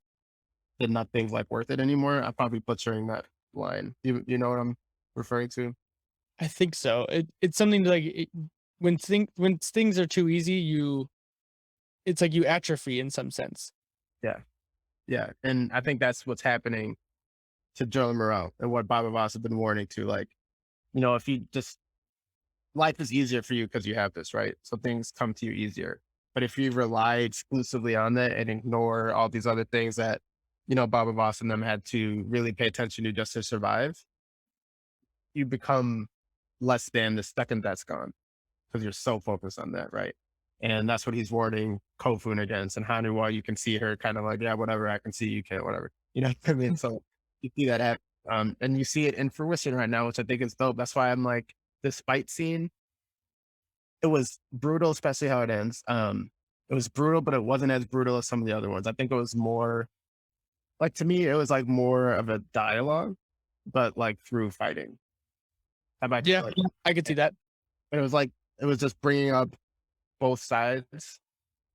then nothing's like worth it anymore. I'm probably butchering that line. You know what I'm referring to? I think so. It's something like when things are too easy, it's like you atrophy in some sense. Yeah, yeah, and I think that's what's happening to Joe Morel and what Baba Voss has been warning to. Like, if you just life is easier for you because you have this, right? So things come to you easier. But if you rely exclusively on that and ignore all these other things that, Baba Voss and them had to really pay attention to just to survive, you become less than the second that's gone because you're so focused on that, right? And that's what he's warning Kofun against. And Haniwa, you can see her kind of like, yeah, whatever, I can see, you can't, whatever. You know what I mean? So you see that happen. And you see it in fruition right now, which I think is dope. That's why I'm like, this fight scene, it was brutal, especially how it ends. It was brutal, but it wasn't as brutal as some of the other ones. I think it was more like to me, it was like more of a dialogue, but like through fighting. How about you? Yeah, Like, I could see that. it was like it was just bringing up both sides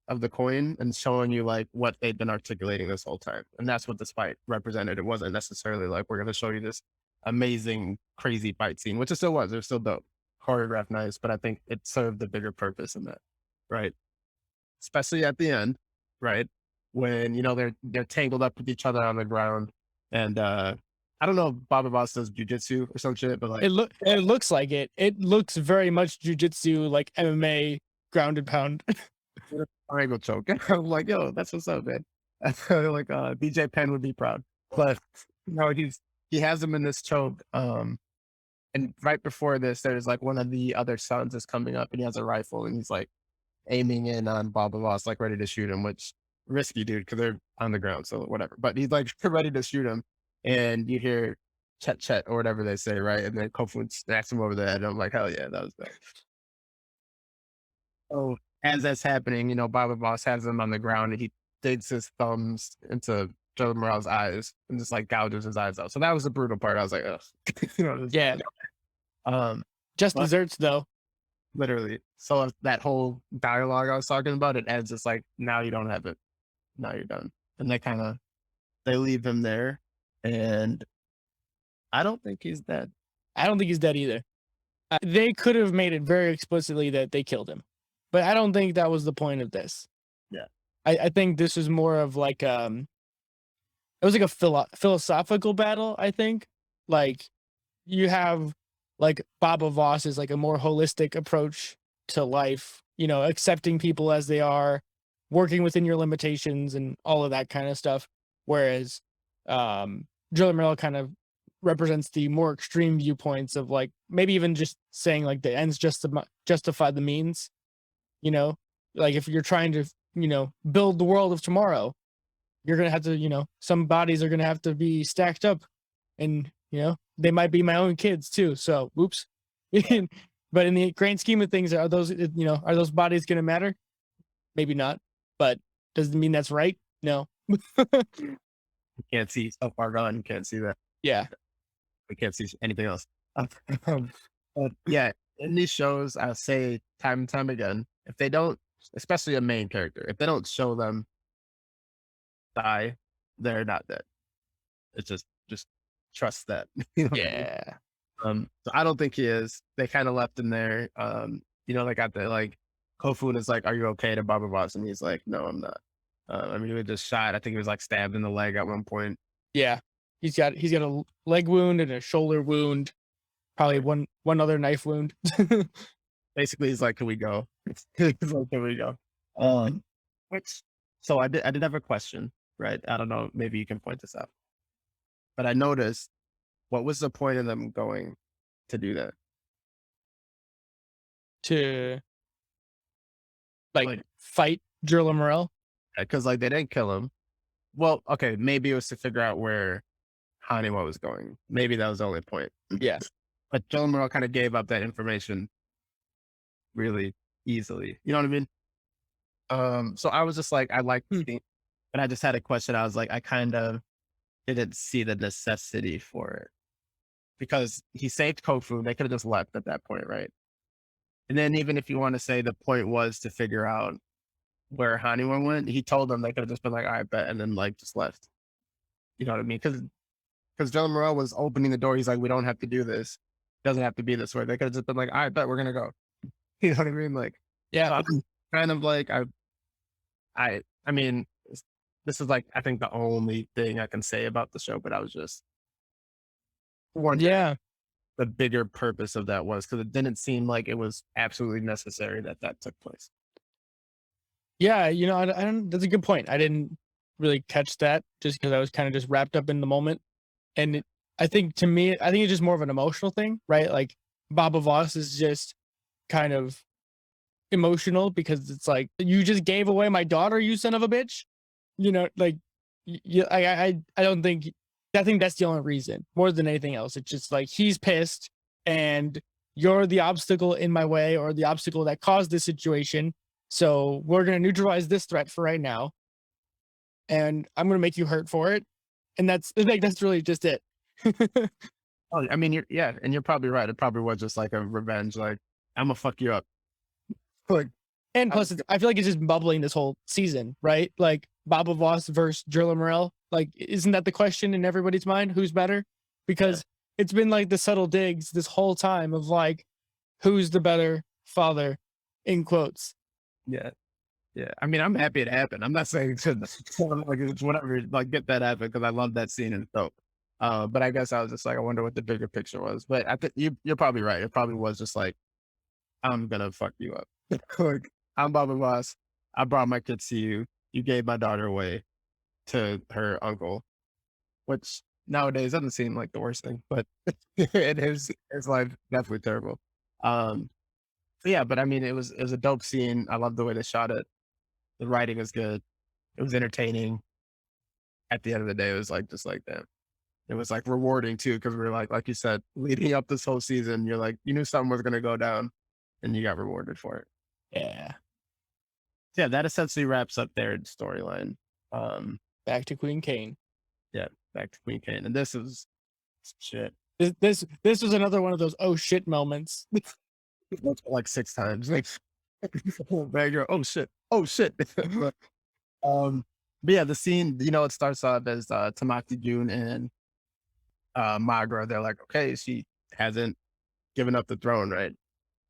of the coin and showing you like what they've been articulating this whole time, and that's what this fight represented. It wasn't necessarily like we're going to show you this amazing, crazy fight scene, which it still was. It was still dope, choreographed nice, but I think it served the bigger purpose in that, right? Especially at the end, right? When they're tangled up with each other on the ground, and I don't know if Baba Voss does jujitsu or some shit, but like It looks like it. It looks very much jujitsu, like MMA, ground and pound. triangle choke. I'm like, yo, that's what's up, man. Like BJ Penn would be proud. But no, he has him in this choke. And right before this, there's like one of the other sons is coming up and he has a rifle and he's like aiming in on Baba Voss, like ready to shoot him, which risky, dude, because they're on the ground, so whatever. But he's like ready to shoot him, and you hear chet chet or whatever they say, right? And then Kofu smacks him over the head. And I'm like, hell yeah, that was bad. So as that's happening, Baba Voss has him on the ground and he digs his thumbs into Jerlamerel's eyes and just like gouges his eyes out. So that was the brutal part. I was like, ugh. Yeah, Um, just but desserts though. literally. So that whole dialogue I was talking about, it ends just like, now you don't have it. Now you're done. And they leave him there. And I don't think he's dead. I don't think he's dead either. They could have made it very explicitly that they killed him, but I don't think that was the point of this. Yeah. I think this was more of like it was like a philosophical battle. I think like you have like Baba Voss is like a more holistic approach to life, accepting people as they are, working within your limitations and all of that kind of stuff. Whereas Jerlamerel kind of represents the more extreme viewpoints of like maybe even just saying like the ends justify the means, like if you're trying to, build the world of tomorrow, you're going to have to, some bodies are going to have to be stacked up and, they might be my own kids too. So, oops. But in the grand scheme of things, are those bodies going to matter? Maybe not, but doesn't mean that's right. No. You can't see so far gone. You can't see that. Yeah. We can't see anything else. But yeah, in these shows, I'll say time and time again, if they don't, especially a main character, if they don't show them die, they're not dead. It's just trust that. You know what I mean? Yeah. So I don't think he is. They kind of left him there. They got the like Kofun is like, "Are you okay?" to Baba Voss, and he's like, "No, I'm not." I mean, he was just shot. I think he was like stabbed in the leg at one point. Yeah. He's got a leg wound and a shoulder wound, probably one other knife wound. Basically, he's like, "Can we go?" He's like, "Can we go?" Which so I did have a question, right? I don't know. Maybe you can point this out. But I noticed, what was the point of them going to do that? To like Like, fight Jerlamerel. because like they didn't kill him. Well, okay, maybe it was to figure out where Haniwa was going. Maybe that was the only point. Yeah. But Joe Morrell kind of gave up that information really easily. You know what I mean? So I was just like, I like, Hmm. but I just had a question. I was like, I kind of didn't see the necessity for it because he saved Kofu. They could have just left at that point, right? And then even if you want to say the point was to figure out where Haniwa went, he told them they could have just been like, I bet, and then like just left. You know what I mean? Because Joe Morrell was opening the door. He's like, we don't have to do this. It doesn't have to be this way. They could have just been like, I bet we're gonna go. You know what I mean? Like, Yeah. so I'm kind of like, I mean, this is like, I think the only thing I can say about the show, but I was just wondering Yeah. the bigger purpose of that was because it didn't seem like it was absolutely necessary that took place. Yeah. I don't, that's a good point. I didn't really catch that just because I was kind of just wrapped up in the moment. And I think to me, I think it's just more of an emotional thing, right? Like Baba Voss is just kind of emotional because it's like, you just gave away my daughter, you son of a bitch. Like, I don't think, I think that's the only reason more than anything else. It's just like, he's pissed and you're the obstacle in my way or the obstacle that caused this situation. So we're going to neutralize this threat for right now. And I'm going to make you hurt for it. And that's like, that's really just it. Oh, I mean, and you're probably right. It probably was just like a revenge, like I'm gonna fuck you up. Like, And I'm plus, I feel like it's just bubbling this whole season, right? Like Baba Voss versus Jerlamerel. Like, isn't that the question in everybody's mind? Who's better? yeah, Because it's been like the subtle digs this whole time of like, who's the better father, in quotes. yeah, yeah. I mean, I'm happy it happened. I'm not saying it shouldn't. Like it's whatever, like get that happen because I love that scene and dope. But I guess I was just like, I wonder what the bigger picture was. But I think you're probably right. It probably was just like, I'm gonna fuck you up. Like, I'm Baba Voss. I brought my kids to you. You gave my daughter away to her uncle, which nowadays doesn't seem like the worst thing, but it is. It's like definitely terrible. Um, yeah, but I mean, it was a dope scene. I love the way they shot it. The writing is good. It was entertaining. At the end of the day, it was like just like that. It was like rewarding too, because we are like you said, leading up this whole season, you're like, you knew something was gonna go down and you got rewarded for it. Yeah. Yeah, that essentially wraps up their storyline. Um, Back to Queen Kane. yeah, back to Queen Kane. And this is shit. This was another one of those oh shit moments. Like 6 times. Like oh shit. Oh shit. um but yeah, the scene, it starts off as Tamaki June and Magra. They're like, okay, she hasn't given up the throne, right?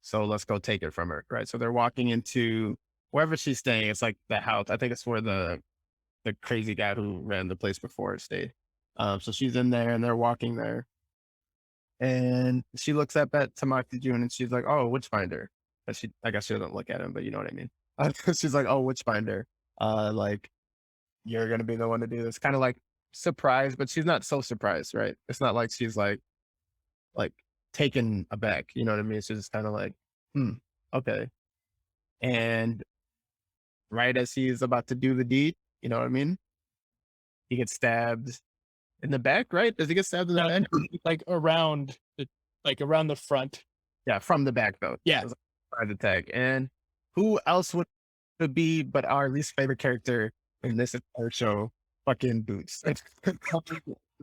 So let's go take it from her. Right. So they're walking into wherever she's staying. It's like the house. I think it's where the crazy guy who ran the place before stayed. So she's in there and they're walking there. And she looks up at Tamaki June and she's like, oh, Witchfinder. But I guess she doesn't look at him, but you know what I mean? She's like, oh, Witchfinder. Like, you're going to be the one to do this. Kind of like surprised, but she's not so surprised, right? It's not like she's like taken aback. You know what I mean? It's just kind of like, okay. And right as he's about to do the deed, you know what I mean? He gets stabbed in the back, right? Does he get stabbed in the head? Like around the front. Yeah, from the back though. Yeah. It was a surprise attack. And who else would it be but our least favorite character in this entire show? Fucking Boots.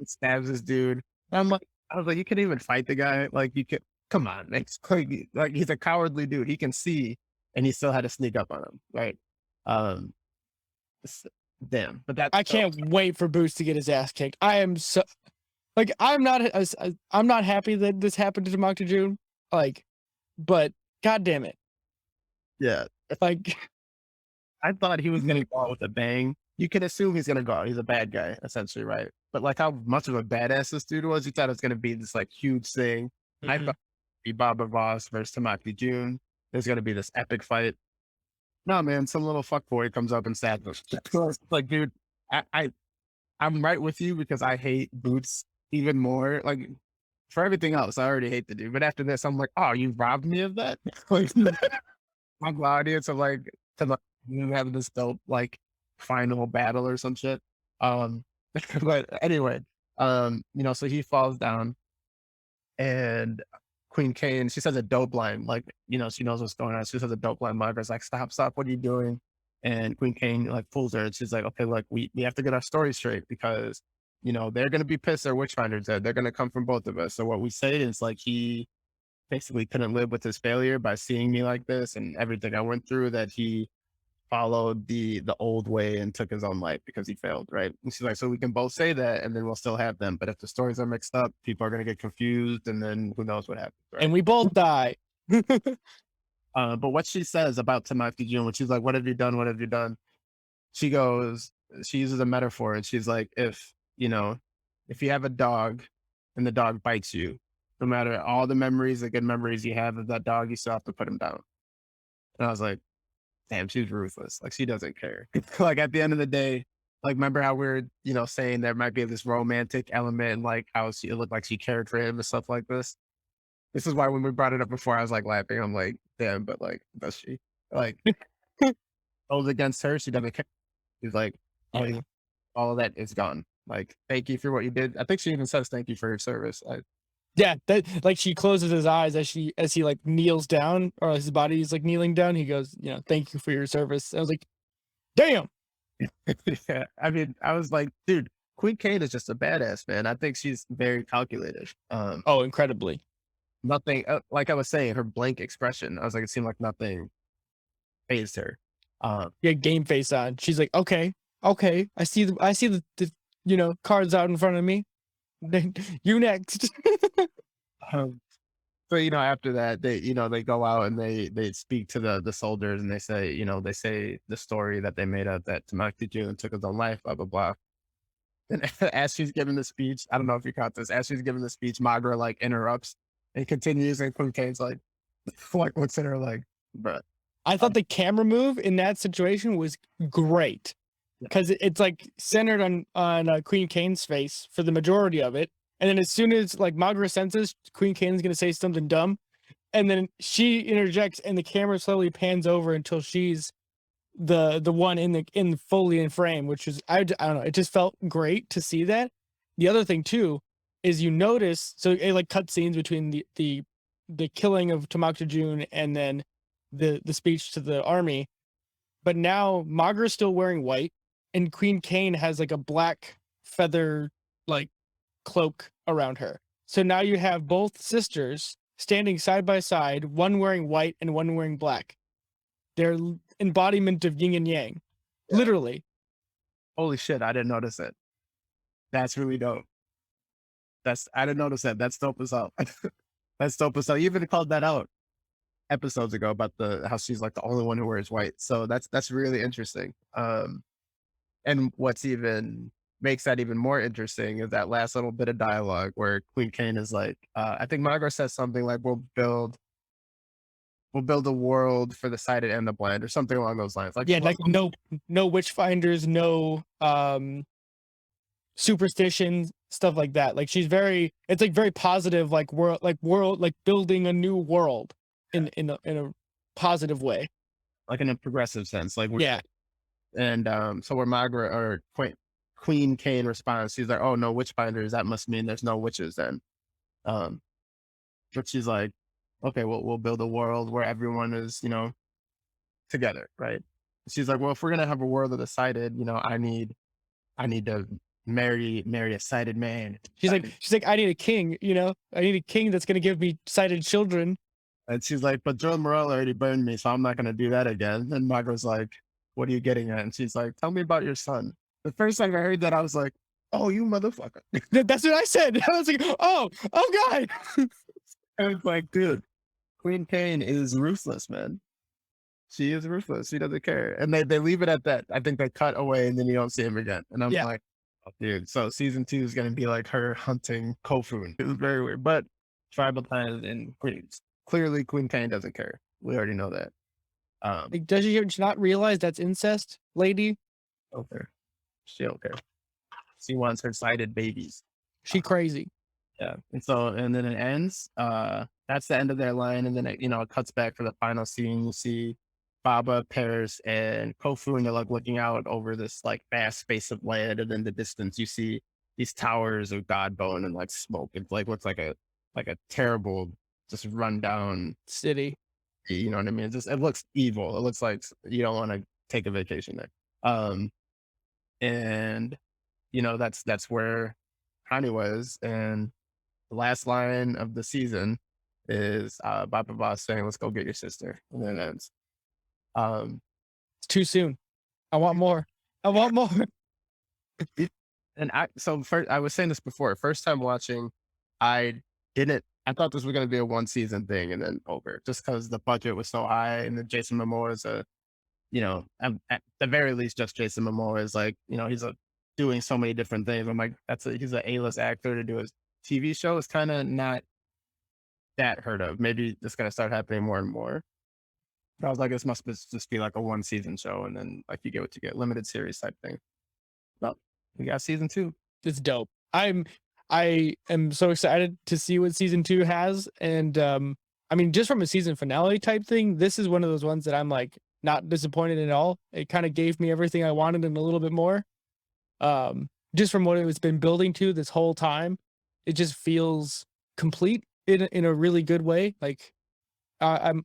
Stabs this dude. And I was like, you can't even fight the guy. Like you could come on. Like he's a cowardly dude. He can see and he still had to sneak up on him. Right. Um damn. But I can't wait for Boots to get his ass kicked. I am so like I'm not happy that this happened to Tamaki June. Like, but god damn it. Yeah. Like I thought he was gonna go out with a bang. You can assume he's gonna go out. He's a bad guy, essentially, right? But like how much of a badass this dude was, you thought it was gonna be this like huge thing. I thought it'd be Baba Voss versus Tamaki June. There's gonna be this epic fight. No, man, some little fuckboy comes up and stabs him. Like, dude, I'm right with you because I hate Boots even more. Like for everything else, I already hate the dude. But after this, I'm like, oh, you robbed me of that? Like my audience of like having this dope like final battle or some shit. But anyway, so he falls down and Queen Kane, she says a dope line, like, she knows what's going on. She says a dope line. Margaret's like, stop, what are you doing? And Queen Kane like pulls her and she's like, okay, look, we have to get our story straight because, they're gonna be pissed at Witchfinder's dead. They're gonna come from both of us. So what we say is like he basically couldn't live with his failure by seeing me like this and everything I went through, that he followed the old way and took his own life because he failed, right? And she's like, so we can both say that and then we'll still have them. But if the stories are mixed up, people are going to get confused and then who knows what happens, right? and we both die. But what she says about Tamaki June, when she's like, what have you done? What have you done? She uses a metaphor and she's like, if you have a dog and the dog bites you, no matter all the memories, the good memories you have of that dog, you still have to put him down. And I was like, damn, she's ruthless. Like she doesn't care. Like at the end of the day, like remember how we're, saying there might be this romantic element and like how it looked like she cared for him and stuff like this. This is why when we brought it up before, I was like laughing. I'm like, damn, but like, does she? Like goes against her, she doesn't care. She's like, oh, Yeah. all of that is gone. Like, thank you for what you did. I think she even says thank you for your service. Yeah, that like she closes his eyes as he like kneels down, or his body is like kneeling down. He goes, thank you for your service. I was like, damn. Yeah, I mean, I was like, dude, Queen Kane is just a badass, man. I think she's very calculated. Oh, incredibly. Nothing like I was saying, her blank expression. I was like, it seemed like nothing phased her. Yeah, game face on. She's like, okay, okay, I see the cards out in front of me. You next. um, so after that, they go out and they speak to the soldiers, and they say, they say the story that they made up, that Tamaki June took his own life, blah blah blah. And as she's giving the speech, I don't know if you caught this. As she's giving the speech, Magra like interrupts and continues, and Queen Kane's like, like looks at her like, but I thought the camera move in that situation was great because it's like centered on Queen Kane's face for the majority of it, and then as soon as like Magra senses Queen Kane's gonna say something dumb, and then she interjects, and the camera slowly pans over until she's the one in fully in frame, which is I don't know, it just felt great to see that. The other thing too is you notice, so it like cut scenes between the killing of Tamakta June and then the speech to the army, but now Magra's still wearing white and Queen Kane has like a black feather like cloak around her. So now you have both sisters standing side by side, one wearing white and one wearing black. They're embodiment of yin and yang, literally. holy shit, I didn't notice it. That's really dope. I didn't notice that. That's dope as hell. That's dope as hell. You even called that out episodes ago about how she's like the only one who wears white. So that's really interesting. And what's even makes that even more interesting is that last little bit of dialogue where Queen Kane is like, I think Margaret says something like, we'll build a world for the sighted and the blind, or something along those lines. Like, Yeah, like no witch finders, no superstitions, stuff like that. Like it's like very positive, like world, like building a new world in a positive way. like in a progressive sense. Like, Yeah. And so where Margaret or Queen Kane responds, she's like, "Oh, no witch finders. That must mean there's no witches then." Um, but she's like, "Okay, we'll build a world where everyone is, together, right?" She's like, "Well, if we're gonna have a world of the sighted, I need to marry a sighted man." She's like, I need a king, I need a king that's gonna give me sighted children. And she's like, "But Jerlamerel already burned me, so I'm not gonna do that again." And Margaret's like, "What are you getting at?" And she's like, "Tell me about your son." The first time I heard that, I was like, "Oh, you motherfucker." That's what I said. I was like, oh God. I was like, dude, Queen Kane is ruthless, man. She is ruthless. She doesn't care. And they leave it at that. I think they cut away and then you don't see him again. And I'm Yeah. like, oh, dude. So season 2 is going to be like her hunting Kofun. It was very weird. But tribal ties and queens. Clearly, Queen Kane doesn't care. We already know that. Like, does she not realize that's incest, lady? Okay. She don't care. She wants her sighted babies. She crazy. Yeah. And then it ends. That's the end of their line. And then it cuts back for the final scene. You see Baba, Paris, and Kofu, and they're like looking out over this like vast space of land. And in the distance, you see these towers of Godbone and like smoke. It like looks like a terrible, just rundown City. You know what I mean? It looks evil. It looks like you don't want to take a vacation there. And that's where Haniwa is. And the last line of the season is Baba Voss saying, "Let's go get your sister," and then it ends. It's too soon. I want more. I want more. And I was saying this before. First time watching, I thought this was going to be a 1 season thing and then over, just because the budget was so high, and then Jason Momoa is at the very least, just Jason Momoa is like, he's doing so many different things. I'm like, he's an A-list actor to do a TV show. It's kind of not that heard of. Maybe it's going to start happening more and more. But I was like, this must just be like a 1 season show, and then like you get what you get, limited series type thing. Well, we got season 2. It's dope. I am so excited to see what season 2 has. And I mean, just from a season finale type thing, this is one of those ones that I'm like not disappointed at all. It kind of gave me everything I wanted and a little bit more. Just from what it's been building to this whole time, it just feels complete in a really good way. Like I'm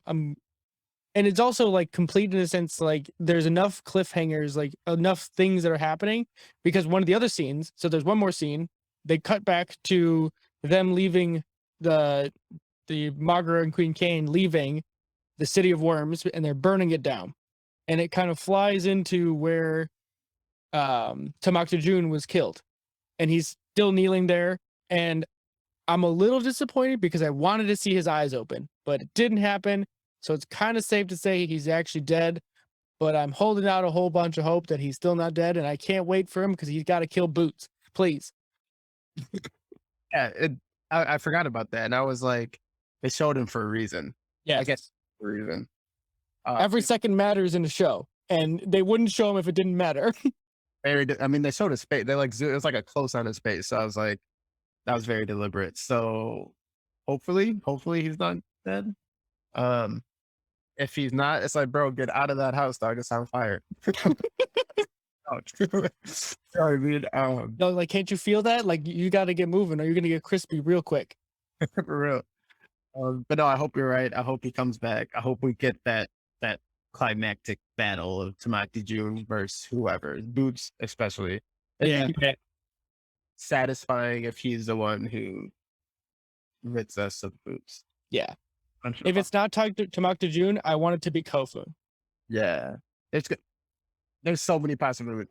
and it's also like complete in a sense, like there's enough cliffhangers, like enough things that are happening, because one of the other scenes, so there's one more scene, they cut back to them leaving the Margaret and Queen Kane leaving the city of worms, and they're burning it down, and it kind of flies into where Tamakta Jun was killed, and he's still kneeling there, and I'm a little disappointed because I wanted to see his eyes open, but it didn't happen. So it's kind of safe to say he's actually dead, but I'm holding out a whole bunch of hope that he's still not dead, and I can't wait for him because he's got to kill Boots. Please. Yeah, I forgot about that, and I was like, they showed him for a reason. Yeah. I guess for a reason. Every second matters in the show, and they wouldn't show him if it didn't matter. I mean, they showed his face. They like it was like a close on his face. So I was like, that was very deliberate. So hopefully he's not dead. Um, if he's not, it's like, bro, get out of that house, dog. It's on fire. Oh, sorry, dude. No, like, can't you feel that? Like, you got to get moving, or you're gonna get crispy real quick. For real. But no, I hope you're right. I hope he comes back. I hope we get that climactic battle of Tamaki June versus whoever, Boots especially. Yeah. Satisfying if he's the one who rids us of Boots. Yeah. If it's not Tamakta Jun, I want it to be Kofun. Yeah, it's good. There's so many possibilities.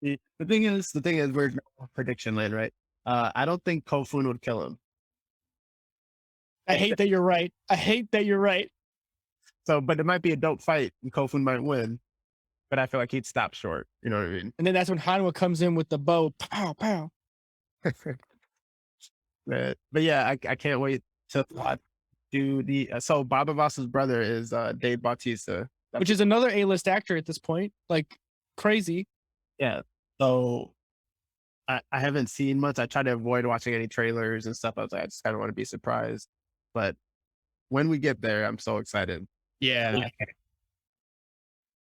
The thing is, we're prediction land, right? I don't think Kofun would kill him. I hate that you're right. I hate that you're right. So, but it might be a dope fight, and Kofun might win. But I feel like he'd stop short. You know what I mean? And then that's when Haniwa comes in with the bow. Pow, pow. but yeah, I can't wait to do the. So Baba Voss's brother is Dave Bautista, which is another A-list actor at this point. Like, crazy. Yeah. So I haven't seen much. I try to avoid watching any trailers and stuff. I was like, I just kind of want to be surprised. But when we get there, I'm so excited. Yeah.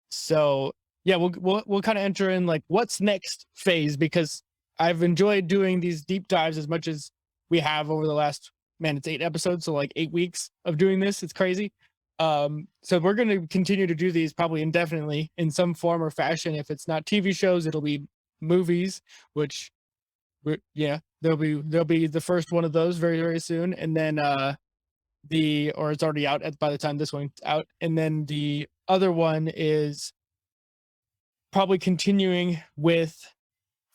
So yeah, we'll kind of enter in like what's next phase, because I've enjoyed doing these deep dives as much as we have over the last, man, it's 8 episodes, so like 8 weeks of doing this. It's crazy. So we're going to continue to do these probably indefinitely in some form or fashion. If it's not TV shows, it'll be movies, which there'll be the first one of those very, very soon. And then or it's already out by the time this one's out. And then the other one is probably continuing with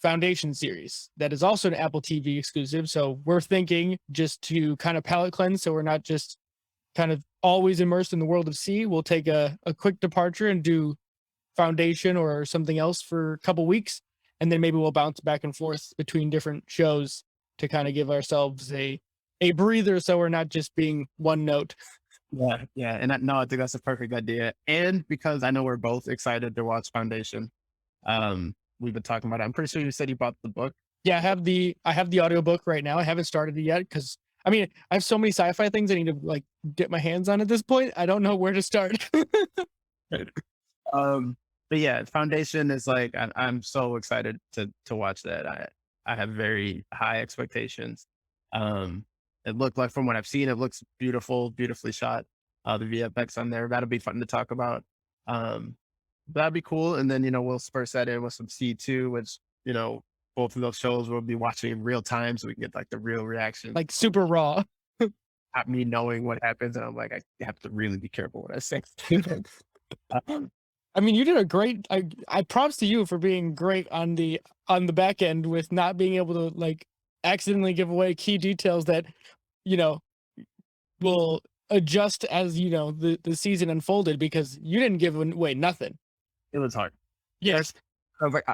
Foundation series that is also an Apple TV exclusive. So we're thinking just to kind of palate cleanse, so we're not just kind of always immersed in the world of C. We'll take a quick departure and do Foundation or something else for a couple weeks, and then maybe we'll bounce back and forth between different shows to kind of give ourselves a breather, so we're not just being one note. Yeah, and I think that's a perfect idea. And because I know we're both excited to watch Foundation, we've been talking about it. I'm pretty sure you said you bought the book. Yeah, I have the audiobook right now. I haven't started it yet because I mean I have so many sci-fi things I need to like get my hands on at this point. I don't know where to start. But yeah, Foundation is like I'm so excited to watch that. I have very high expectations. It looked like, from what I've seen, it looks beautiful, beautifully shot. The VFX on there, that'll be fun to talk about. That'd be cool. And then, we'll spurse that in with some C2, which, both of those shows we'll be watching in real time so we can get like the real reaction. Like super raw. Not me knowing what happens. And I'm like, I have to really be careful what I say. I mean, you did a great, I props to you for being great on the back end with not being able to like accidentally give away key details that, will adjust as, the season unfolded, because you didn't give away nothing. It was hard. Yes. I was like,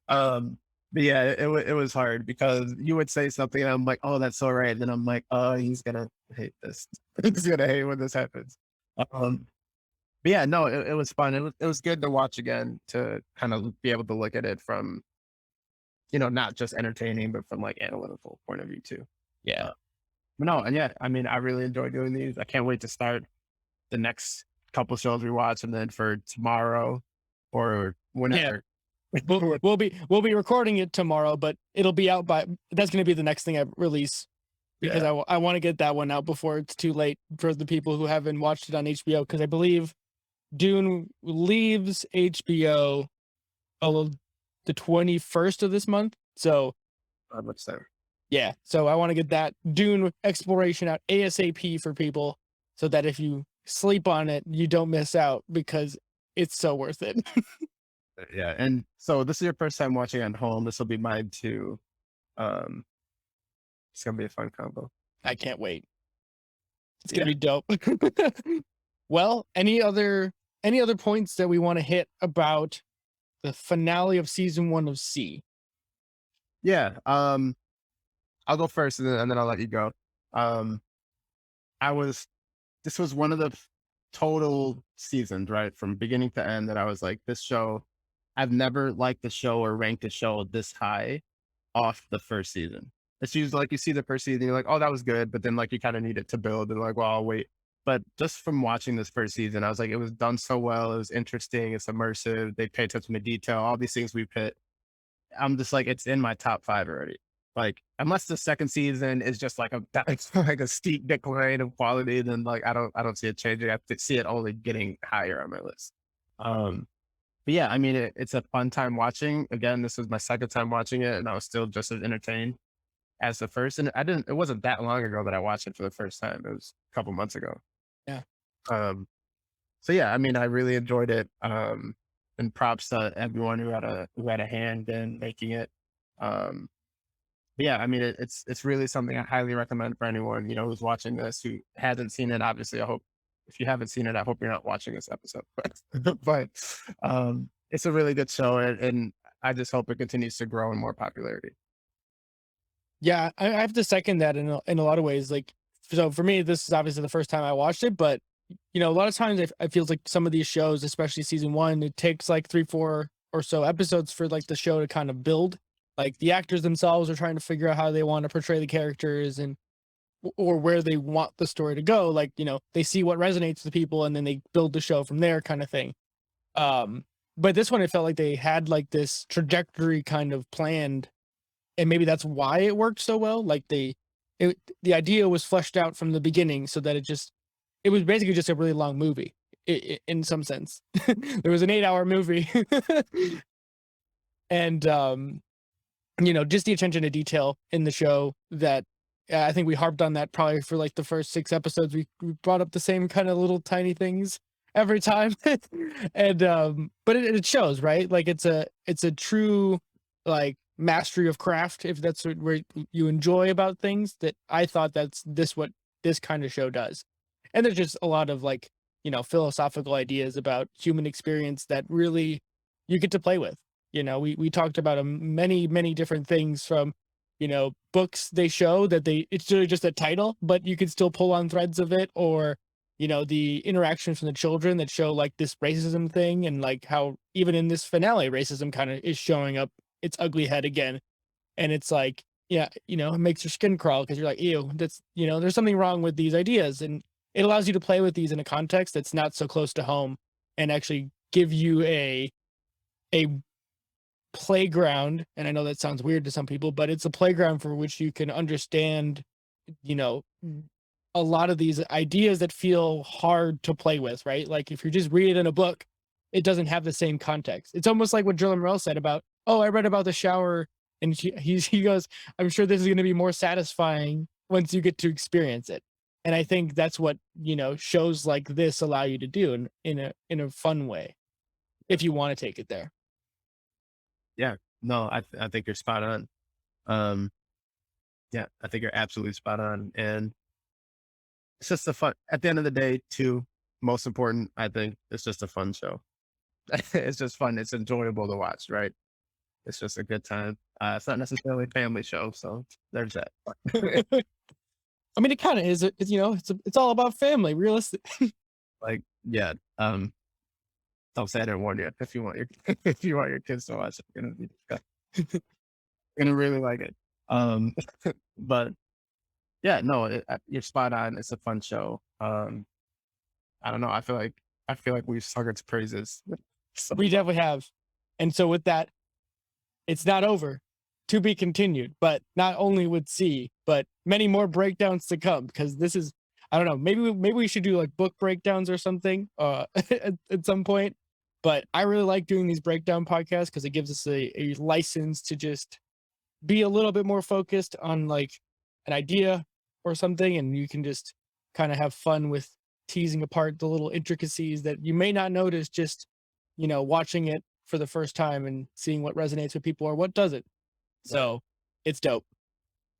but yeah, it was hard because you would say something and I'm like, oh, that's so right. And then I'm like, oh, he's gonna hate this. He's gonna hate when this happens. But yeah, no, it was fun. It was good to watch again, to kind of be able to look at it from, not just entertaining, but from like analytical point of view too. Yeah. But no, and yeah, I mean, I really enjoy doing these. I can't wait to start the next couple shows we watch, and then for tomorrow or whenever. Yeah. We'll be recording it tomorrow, but it'll be out that's going to be the next thing I release because Yeah. I want to get that one out before it's too late for the people who haven't watched it on HBO. Because I believe Dune leaves HBO oh, the 21st of this month. So Not much there. yeah, so I want to get that Dune exploration out ASAP for people, so that if you sleep on it, you don't miss out because it's so worth it. Yeah. And so this is your first time watching at home. This will be mine too. Um, it's gonna be a fun combo. I can't wait. It's gonna Yeah. be dope. Well, any other points that we want to hit about the finale of season 1 of C? Yeah. I'll go first and then I'll let you go. Um, I was this was one of the total seasons, right? From beginning to end that I was like, this show, I've never liked the show or ranked a show this high off the first season. It's usually like you see the first season, you're like, oh, that was good. But then like you kind of need it to build and like, well, I'll wait. But just from watching this first season, I was like, it was done so well. It was interesting. It's immersive. They pay attention to detail. All these things we've hit. I'm just like, it's in my top five already. Like, unless the second season is just like it's like a steep decline of quality, then like I don't see it changing. I see it only getting higher on my list. Um, but yeah, I mean, it's a fun time watching. Again, this was my second time watching it, and I was still just as entertained as the first. And I didn't. It wasn't that long ago that I watched it for the first time. It was a couple months ago. Yeah. Um, so yeah, I mean, I really enjoyed it. And props to everyone who had a hand in making it. Um, but yeah, I mean, it's really something I highly recommend for anyone who's watching this who hasn't seen it. Obviously, I hope if you haven't seen it, I hope you're not watching this episode. But it's a really good show, and I just hope it continues to grow in more popularity. Yeah, I have to second that in a lot of ways. Like, so for me, this is obviously the first time I watched it, but a lot of times I feel like some of these shows, especially season 1, it takes like 3, 4 or so episodes for like the show to kind of build. Like the actors themselves are trying to figure out how they want to portray the characters and or where they want the story to go. Like, they see what resonates with people and then they build the show from there kind of thing. Um, but this one, it felt like they had like this trajectory kind of planned, and maybe that's why it worked so well. Like the idea was fleshed out from the beginning, so that it was basically just a really long movie in some sense. There was an 8-hour movie, and just the attention to detail in the show that I think we harped on that probably for like the first 6 episodes. We brought up the same kind of little tiny things every time, and but it shows, right? Like it's a true like mastery of craft, if that's where you enjoy about things. That I thought that's what this kind of show does, and there's just a lot of like philosophical ideas about human experience that really you get to play with. We talked about many different things from books they show that it's really just a title, but you can still pull on threads of it, or the interactions from the children that show like this racism thing, and like how even in this finale racism kind of is showing up its ugly head again. And it's like, yeah, it makes your skin crawl because you're like, ew, that's there's something wrong with these ideas. And it allows you to play with these in a context that's not so close to home, and actually give you a playground. And I know that sounds weird to some people, but it's a playground for which you can understand you know a lot of these ideas that feel hard to play with, right? Like if you just read it in a book, it doesn't have the same context. It's almost like what Jerlamerel said about, oh, I read about the shower, and he goes, I'm sure this is going to be more satisfying once you get to experience it. And I think that's what shows like this allow you to do in a fun way, if you want to take it there. Yeah, no, I think you're spot on. Um, yeah, I think you're absolutely spot on, and it's just a fun. At the end of the day, too, most important, I think it's just a fun show. It's just fun. It's enjoyable to watch, right? It's just a good time. It's not necessarily a family show, so there's that. I mean, it kind of is. It's all about family, realistic. Like, yeah, don't say I didn't warn you. If you want your if you want your kids to watch it, you're gonna really like it. Um, but yeah, no, you're spot on. It's a fun show. I don't know. I feel like we've sung its praises. So We definitely have. And so with that, it's not over. to be continued, but not only with C, but many more breakdowns to come, because this is, I don't know, maybe we should do like book breakdowns or something at some point. But I really like doing these breakdown podcasts because it gives us a license to just be a little bit more focused on like an idea or something, and you can just kind of have fun with teasing apart the little intricacies that you may not notice just, watching it for the first time and seeing what resonates with people or what doesn't. Right. So it's dope.